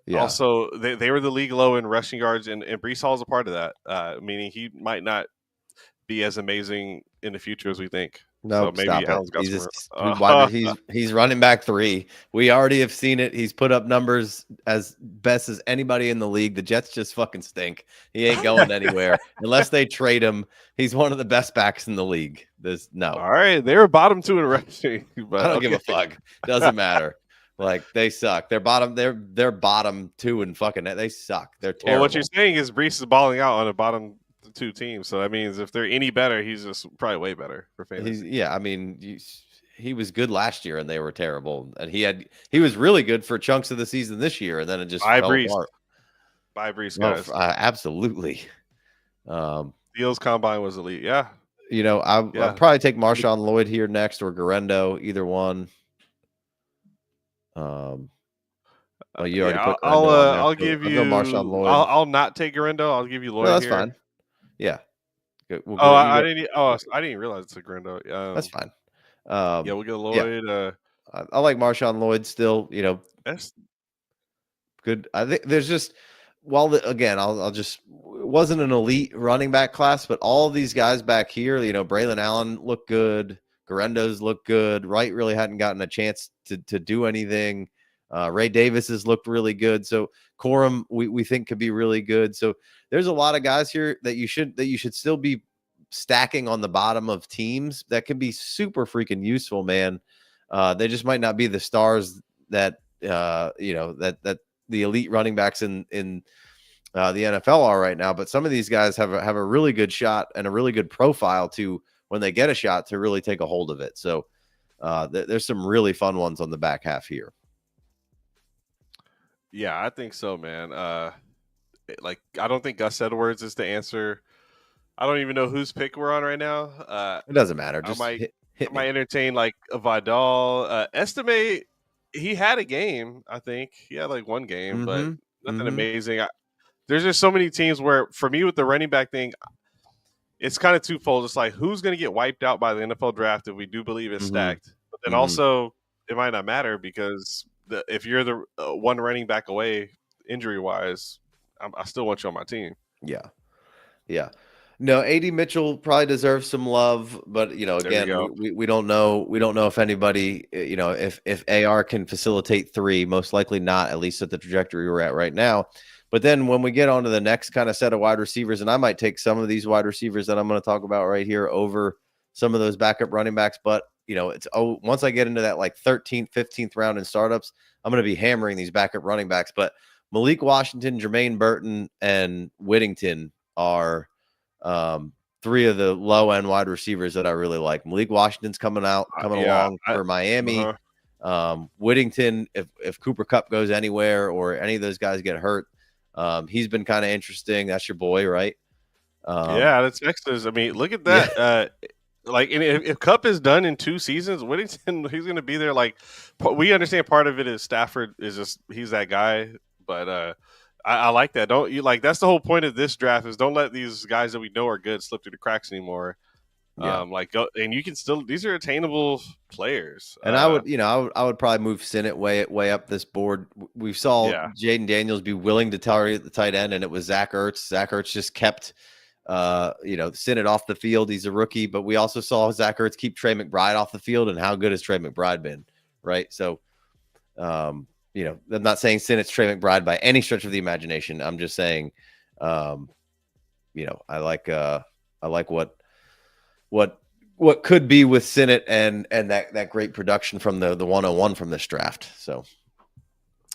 Yeah. also, they were the league low in rushing yards, and Brees Hall is a part of that. Meaning he might not be as amazing in the future as we think. So Nope, maybe stop it. Allen's got He's some. just he's running back 3. We already have seen it. He's put up numbers as best as anybody in the league. The Jets just fucking stink. He ain't going anywhere unless they trade him. He's one of the best backs in the league. There's no. All right, they were bottom 2 in rushing, but I don't give a fuck. Doesn't matter. Like they suck. They're bottom 2 and fucking they suck. They're terrible. Well, what you're saying is Brees is balling out on a bottom 2 teams, so that means if they're any better, he's just probably way better for fantasy. I mean, he was good last year and they were terrible, and he was really good for chunks of the season this year, and then it just fell apart. Bye, Brees, guys. Absolutely. Deals combine was elite. Yeah. I'll probably take Marshawn Lloyd here next or Guerendo, either one. Well, you already put Guerendo on there, I'll give you Marshawn Lloyd. I'll not take Guerendo. I'll give you Lloyd. No, that's here. Fine. Yeah. I didn't realize it's a Guerendo. That's fine. We'll get Lloyd. Yeah. I like Marshawn Lloyd still. That's good. I think there's just I'll just wasn't an elite running back class, but all of these guys back here, Braylon Allen looked good. Guerendo's looked good. Wright really hadn't gotten a chance to do anything. Ray Davis has looked really good. So Corum, we think could be really good. So there's a lot of guys here that you should still be stacking on the bottom of teams that can be super freaking useful, man. They just might not be the stars that that the elite running backs in the NFL are right now. But some of these guys have a really good shot and a really good profile to, when they get a shot, to really take a hold of it. So there's some really fun ones on the back half here. Yeah, I think so, man. I don't think Gus Edwards is the answer. I don't even know whose pick we're on right now. It doesn't matter. Just I might entertain like a Vidal. Estimate, he had a game. I think he had like one game, but nothing amazing. There's just so many teams where, for me, with the running back thing, it's kind of twofold. It's like, who's going to get wiped out by the NFL draft if we do believe it's stacked? But then also, it might not matter because if you're the one running back away injury-wise, I still want you on my team. Yeah. No, AD Mitchell probably deserves some love, but again, we don't know. We don't know if anybody, if AR can facilitate 3. Most likely not, at least at the trajectory we're at right now. But then when we get on to the next kind of set of wide receivers, and I might take some of these wide receivers that I'm going to talk about right here over some of those backup running backs. But, once I get into that like 13th, 15th round in startups, I'm going to be hammering these backup running backs. But Malik Washington, Jermaine Burton, and Whittington are 3 of the low end wide receivers that I really like. Malik Washington's coming along for Miami. Whittington, if Cooper Kupp goes anywhere or any of those guys get hurt, he's been kind of interesting. That's your boy, right? That's Texas. I mean, look at that. Yeah. If Kupp is done in 2 seasons, Whittington, he's going to be there. Like, we understand part of it is Stafford is just, he's that guy. But I like that. Don't you that's the whole point of this draft, is don't let these guys that we know are good slip through the cracks anymore. Yeah. Go, and you can still, these are attainable players. And I would probably move Sinnott way up this board. We saw Jaden Daniels be willing to target the tight end, and it was Zach Ertz. Zach Ertz just kept Sinnott off the field. He's a rookie, but we also saw Zach Ertz keep Trey McBride off the field, and how good has Trey McBride been, right? So I'm not saying Sinnott's Trey McBride by any stretch of the imagination. I'm just saying I like what could be with Sinnott and that great production from the 101 from this draft. So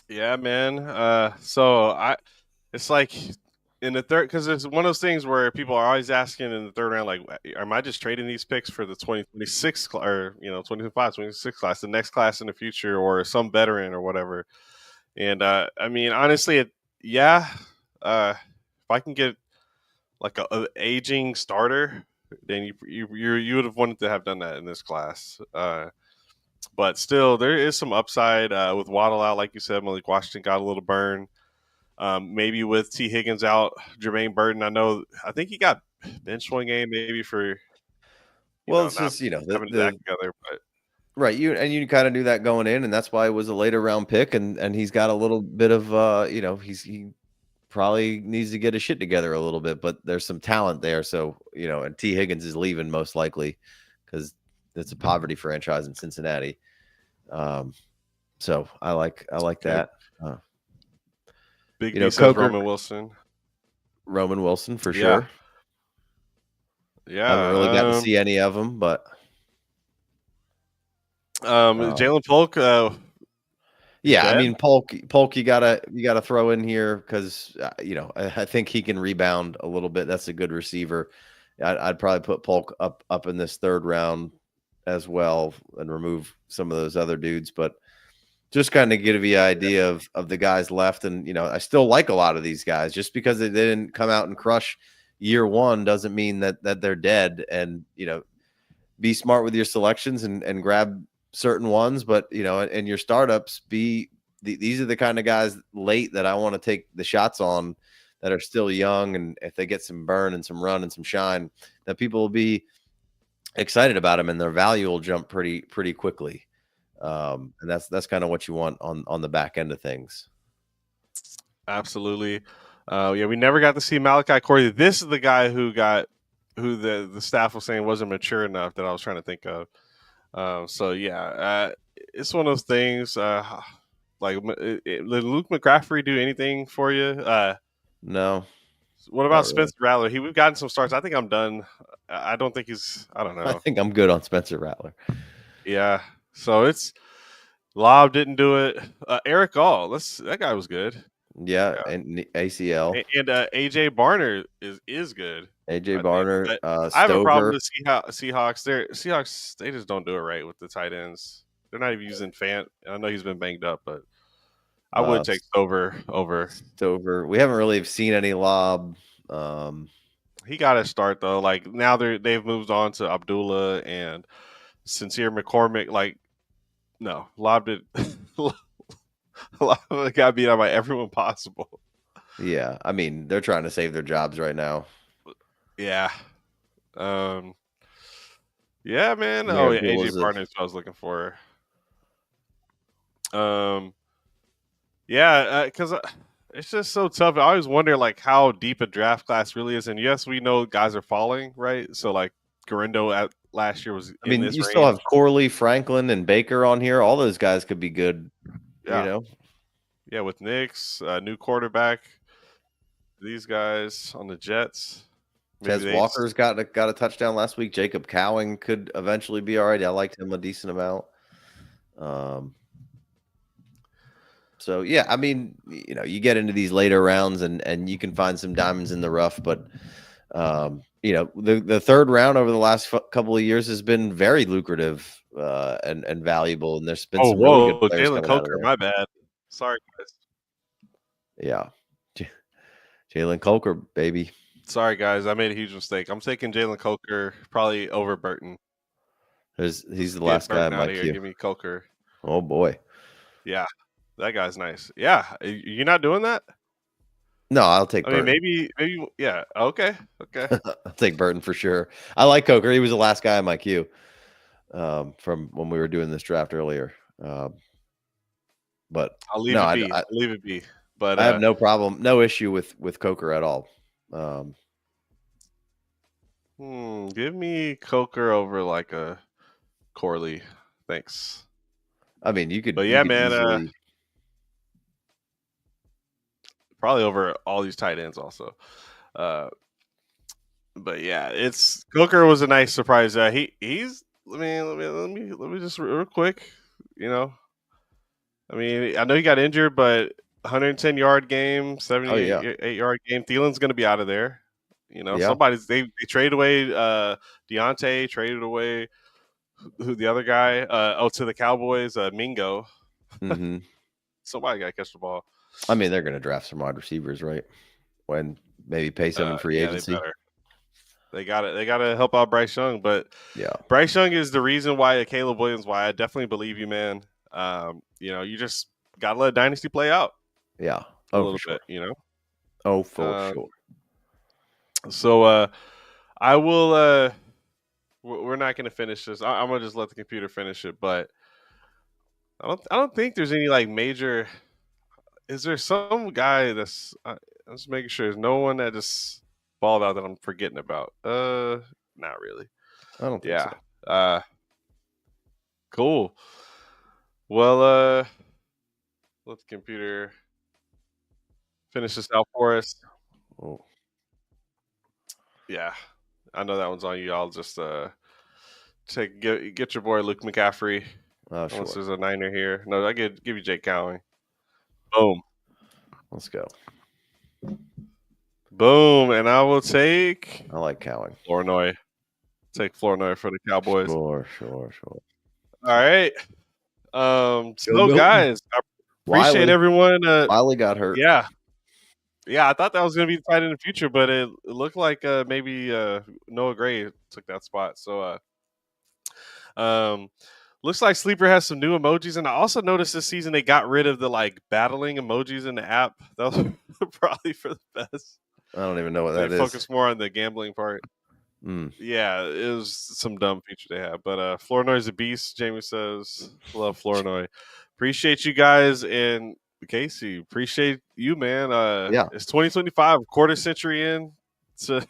Yeah, man. It's like in the third, because it's one of those things where people are always asking in the third round, like, am I just trading these picks for the 2026 or 2025, 26 class, the next class in the future, or some veteran or whatever? And I mean, honestly, yeah. If I can get like a aging starter, then you would have wanted to have done that in this class. But still, there is some upside with Waddle out, like you said. Malik Washington got a little burn. Maybe with T. Higgins out, Jermaine Burton. I think he got bench one game, maybe for it's not just having his act together. But right, you kind of knew that going in, and that's why it was a later round pick, and he's got a little bit of he probably needs to get his shit together a little bit, but there's some talent there. So and T. Higgins is leaving most likely because it's a poverty franchise in Cincinnati. So I like yeah, that. Big D says Coker, Roman Wilson for Yeah, sure. I haven't really gotten to yeah. see any of them, but Jalen Polk. You yeah, I bet. mean Polk, you gotta throw in here because I think he can rebound a little bit. That's a good receiver. I'd probably put Polk up in this third round as well and remove some of those other dudes, but just kind of give you an idea of the guys left. And I still like a lot of these guys. Just because they didn't come out and crush year one doesn't mean that they're dead. And be smart with your selections and grab certain ones, but in your startups, these are the kind of guys late that I want to take the shots on that are still young, and if they get some burn and some run and some shine, that people will be excited about them, and their value will jump pretty quickly. And that's kind of what you want on the back end of things. Absolutely. Yeah, we never got to see Malachi Corey. This is the guy who the staff was saying wasn't mature enough that I was trying to think of. So yeah, it's one of those things. Did Luke McCaffrey do anything for you? No, What about not really. Spencer Rattler? We've gotten some starts. I think I'm done. I don't think he's. I don't I know. think I'm good on Spencer Rattler. Yeah. So it's Lob didn't do it. Eric All. That guy was good. Yeah, Yeah. and ACL. And AJ Barner is good. AJ I think, Barner, but I have a problem Stover. with Seahawks. Seahawks they just don't do it right with the tight ends. They're not even using Fant. I know he's been banged up, but I would Uh, take Stover over. Stover. We haven't really seen any Lob. He got to start though. Like now they've moved on to Abdullah and Sincere McCormick. Like no, Lob did. Lob got beat out by everyone possible. Yeah, I mean they're trying to save their jobs right now. Yeah. Um. Yeah, man. Amir Oh yeah, AJ Abdullah's a Barnes. I was looking for. Um. Yeah, because it's just so tough. I always wonder like how deep a draft class really is. And yes, we know guys are falling, right? So like Garindo at last year was I in mean, this you still range. have Corley, Franklin, and Baker on here. All those guys could be good, you Yeah, know. yeah. With Knicks, new quarterback, these guys on the Jets, maybe Tez they just Walker's got a touchdown last week. Jacob Cowing could eventually be all right. I liked him a decent amount. Um, so yeah, I mean, you get into these later rounds and you can find some diamonds in the rough, but the third round over the last couple of years has been very lucrative and valuable, and there's been Oh, some really good whoa, players Jalen coming out of Coker. there. My bad. Sorry, guys. Yeah, Jalen Coker, baby. Sorry, guys. I made a huge mistake. I'm taking Jalen Coker probably over Burton. He's Let's the get last guy in Burton my out of here. queue. Give me Coker. Oh boy. Yeah, that guy's nice. Yeah, you're not doing that. No, I'll take I mean, Burton. maybe. Yeah. Okay. Okay. I'll take Burton for sure. I like Coker. He was the last guy in my queue from when we were doing this draft earlier. But I'll leave no, it be. I'll leave it be. But I have no problem, no issue with Coker at all. give me Coker over like a Corley. Thanks. I mean, you But you yeah, could man. easily. Probably over all these tight ends also. Uh, But yeah, it's Coker was a nice surprise. He's. Let me just real quick. You know, I mean, I know he got injured, but 110-yard game, Oh yeah, 78-yard game. Thielen's going to be out of there. You know, yeah. they traded away Deontay, traded away who the other guy? To the Cowboys, Mingo. Mm-hmm. Somebody got to catch the ball. I mean, they're going to draft some wide receivers, right? When maybe pay some in free Yeah, agency. they better. They got it. They got to help out Bryce Young, but Yeah, Bryce Young is the reason why Caleb Williams. Why I definitely believe you, man. You know, you just got to let Dynasty play out. yeah. A Oh, little for sure. bit, you know. Oh, for sure. So I will. We're not going to finish this. I'm gonna just let the computer finish it, but I don't think there's any like major. Is there some guy that's? I'm just making sure there's no one that just balled out that I'm forgetting about. Not really. I don't think Yeah. so. Cool. Well, let the computer finish this out for us. Oh. Yeah, I know that one's on you. I'll just get your boy Luke McCaffrey. Oh, Unless sure. there's a Niner here. No, I give you Jake Cowling. Boom. Let's go. Boom. And I will take I like Cowing. Flournoy. Take Flournoy for the Cowboys. Sure. All right. So Milton. guys, I appreciate everyone. Wiley got hurt. Yeah. Yeah, I thought that was gonna be the fight in the future, but it looked like maybe Noah Gray took that spot. So looks like Sleeper has some new emojis, and I also noticed this season they got rid of the like battling emojis in the app. That was probably for the best. I don't even know what They that is. focus more on the gambling part. Yeah, it was some dumb feature they have. But Flournoy's a beast, Jamie says. Love Flournoy. Appreciate you guys, and Casey, appreciate you, man. Yeah. It's 2025, quarter century in to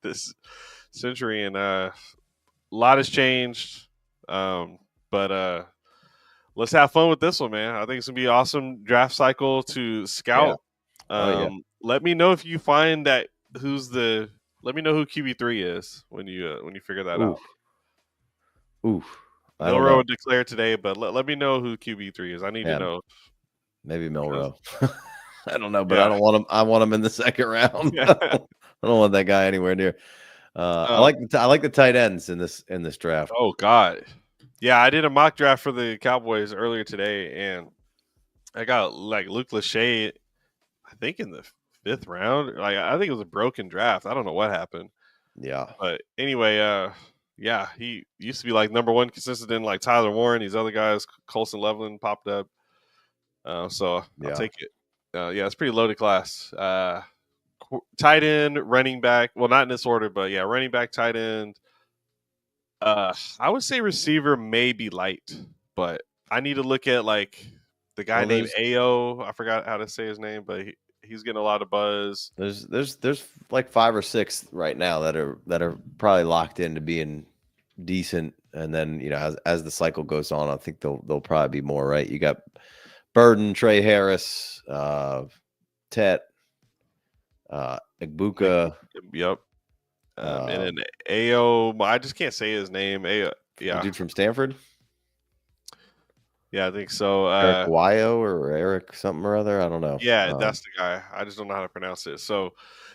this century, and a lot has changed. But let's have fun with this one, man. I think it's gonna be an awesome draft cycle to scout. Yeah. Let me know if you find that let me know who QB3 is when you figure that out. Oof. Milrow would declare today, but let me know who QB3 is. I need to know. Maybe Milrow. I don't know, but I don't want him. I want him in the second round. Yeah. I don't want that guy anywhere near. I like the tight ends in this draft. Oh God, yeah, I did a mock draft for the Cowboys earlier today, and I got like Luke Lachey, I think in the 5th round. Like I think it was a broken draft. I don't know what happened. Yeah, but anyway, yeah, he used to be like number one consistent in like Tyler Warren. These other guys, Colson Leveland popped up. So I'll take it. Yeah, it's pretty loaded class. Tight end, running back. Well, not in this order, but yeah, running back, tight end. I would say receiver may be light, but I need to look at like the guy named Ao. I forgot how to say his name, but he's getting a lot of buzz. There's like 5 or 6 right now that are probably locked into being decent, and then as the cycle goes on, I think they'll probably be more, right. You got Burden, Trey Harris, Tet, Igbuka. Yep. And then Ao, I just can't say his name. Yeah, the dude from Stanford. Yeah, I think so. Eric Wyo or Eric something or other. I don't know. Yeah, that's the guy. I just don't know how to pronounce it. So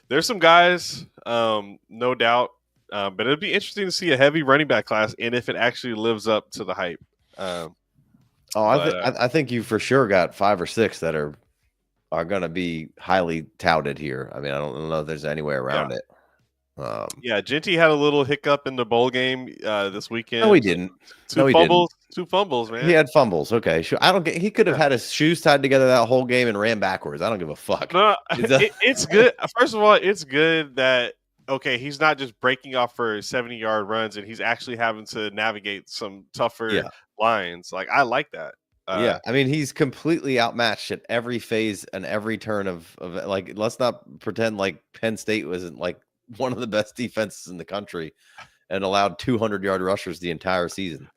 there's some guys, no doubt. But it'd be interesting to see a heavy running back class and if it actually lives up to the hype. I think you for sure got 5 or 6 that are going to be highly touted here. I mean, I don't know if there's any way around it. Yeah, Genty had a little hiccup in the bowl game this weekend. No, he didn't. Two fumbles, man. He had fumbles. Okay, sure. He could have had his shoes tied together that whole game and ran backwards. I don't give a fuck. No, it's good. First of all, it's good that he's not just breaking off for 70-yard runs and he's actually having to navigate some tougher lines. Like I like that. I mean, he's completely outmatched at every phase and every turn of like. Let's not pretend like Penn State wasn't like one of the best defenses in the country and allowed 200-yard rushers the entire season.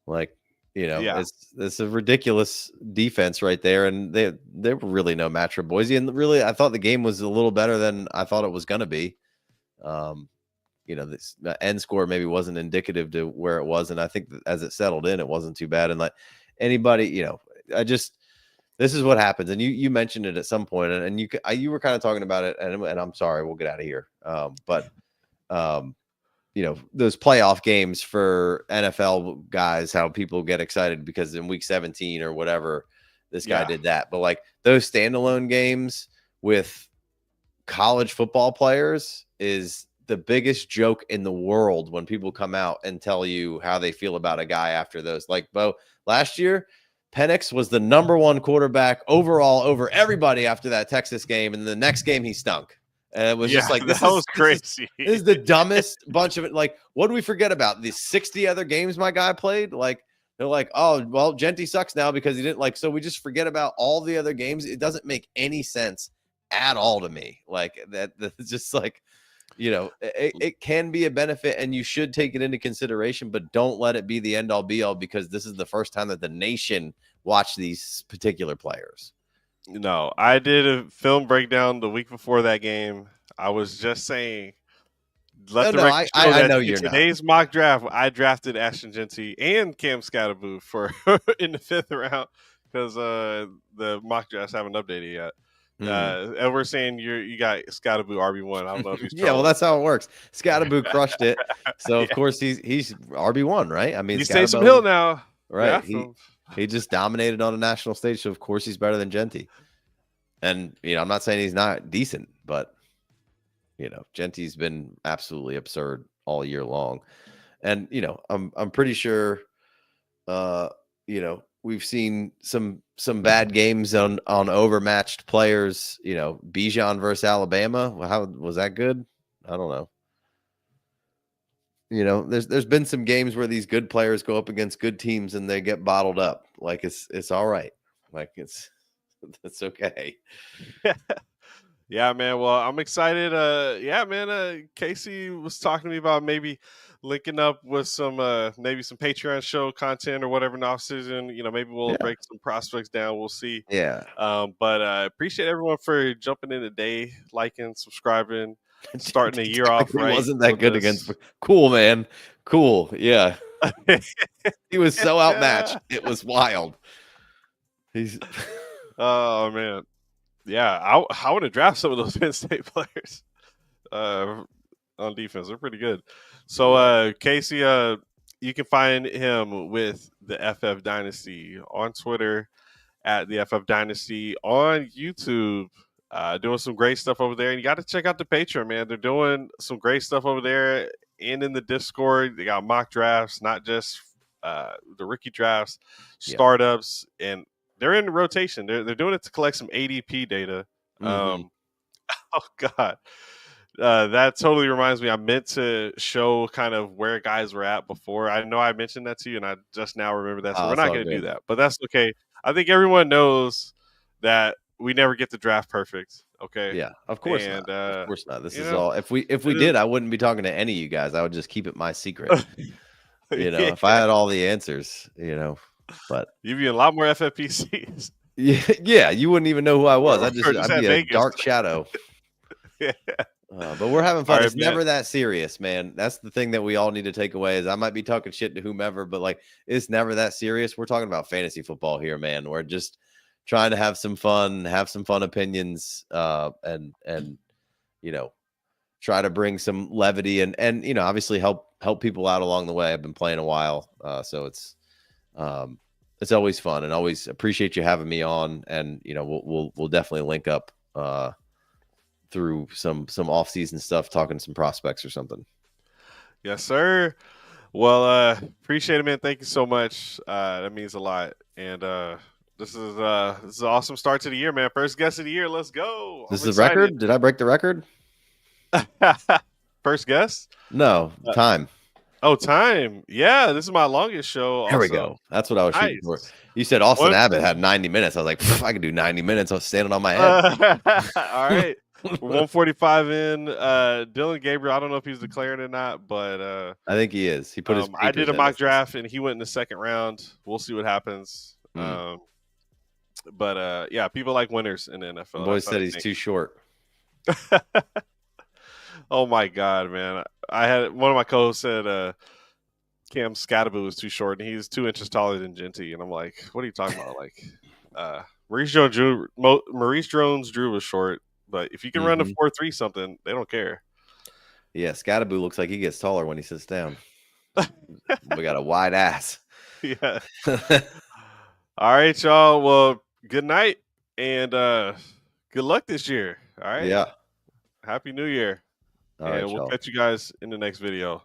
Like, it's a ridiculous defense right there, and they were really no match for Boise. And really, I thought the game was a little better than I thought it was going to be. This end score maybe wasn't indicative to where it was. And I think that as it settled in, it wasn't too bad. And like anybody, this is what happens. And you mentioned it at some point, and you were kind of talking about it, and I'm sorry, we'll get out of here. Those playoff games for NFL guys, how people get excited because in week 17 or whatever, this guy did that. But like those standalone games with college football players is the biggest joke in the world when people come out and tell you how they feel about a guy after those. Like, Bo, last year, Penix was the number one quarterback overall over everybody after that Texas game. And the next game, he stunk. And it was just like, this was crazy. This is the dumbest bunch of it. Like, what do we forget about? The 60 other games my guy played? Like, they're like, oh, well, Genty sucks now because he didn't like, so we just forget about all the other games. It doesn't make any sense at all to me. Like that's just like, it can be a benefit and you should take it into consideration, but don't let it be the end all be all because this is the first time that the nation watched these particular players. No, I did a film breakdown the week before that game. I was just saying, let the record show that in today's mock draft, I drafted Ashton Genty and Cam Scatterboo for in the 5th round because the mock drafts haven't updated yet. And we're saying you got Scatterboo RB1. I don't know if he's yeah, well, that's how it works. Scatterboo crushed it, so of course he's RB1, right? I mean, he's Taysom Hill now, right? Yeah, he just dominated on a national stage, so of course he's better than Genty. And I'm not saying he's not decent, but Genty's been absolutely absurd all year long. And I'm pretty sure we've seen some bad games on overmatched players. Bijan versus Alabama. How was that good? I don't know. There's been some games where these good players go up against good teams and they get bottled up. Like it's all right. Like that's okay. Yeah, man. Well, I'm excited. Casey was talking to me about maybe linking up with some maybe some Patreon show content or whatever in off season. Maybe we'll break some prospects down. We'll see. Yeah. But I appreciate everyone for jumping in today, liking, subscribing, starting the year off right. Wasn't that good against cool, man. Cool. Yeah. He was so outmatched. It was wild. Oh man. Yeah, I want to draft some of those Penn State players on defense. They're pretty good. So, Casey, you can find him with the FF Dynasty on Twitter at the FF Dynasty, on YouTube, doing some great stuff over there. And you got to check out the Patreon, man. They're doing some great stuff over there and in the Discord. They got mock drafts, not just the rookie drafts, startups, and they're in rotation. They're doing it to collect some ADP data. Oh God, that totally reminds me. I meant to show kind of where guys were at before. I know I mentioned that to you, and I just now remember that. So we're not going to do that, but that's okay. I think everyone knows that we never get the draft perfect. Okay. Yeah, of course not. Of course not. This is all. If we did, I wouldn't be talking to any of you guys. I would just keep it my secret. If I had all the answers, but you'd be a lot more FFPCs. Yeah, you wouldn't even know who I was. I'd be a dark shadow. Yeah. But we're having fun. It's never that serious, man. That's the thing that we all need to take away is I might be talking shit to whomever, but like it's never that serious. We're talking about fantasy football here, man. We're just trying to have some fun opinions, and try to bring some levity and obviously help people out along the way. I've been playing a while, so it's always fun, and always appreciate you having me on. And we'll definitely link up through some off-season stuff, talking some prospects or something. Yes, sir. Well, appreciate it, man. Thank you so much. That means a lot. And this is an awesome start to the year, man. First guest of the year. Let's go. This is the record? Did I break the record? First guest? No, time. Oh, time. Yeah, this is my longest show. There we go. That's what I was shooting for. You said Austin Abbott had 90 minutes. I was like, I could do 90 minutes. I was standing on my head. All right. 145 in. Dylan Gabriel, I don't know if he's declaring or not, but I think he is. He put his I did a mock draft and he went in the second round. We'll see what happens. But yeah, people like winners in the NFL. The boy said he's too short. Oh my god, man! I had one of my co-hosts said Cam Scattaboo was too short, and he's 2 inches taller than Genty, and I'm like, what are you talking about? Like, Maurice Jones-Drew was short, but if you can run a 4.3 something, they don't care. Yeah, Scattaboo looks like he gets taller when he sits down. We got a wide ass. Yeah. All right, y'all. Well, good night and good luck this year. All right. Yeah. Happy New Year. All And right, we'll y'all. catch you guys in the next video.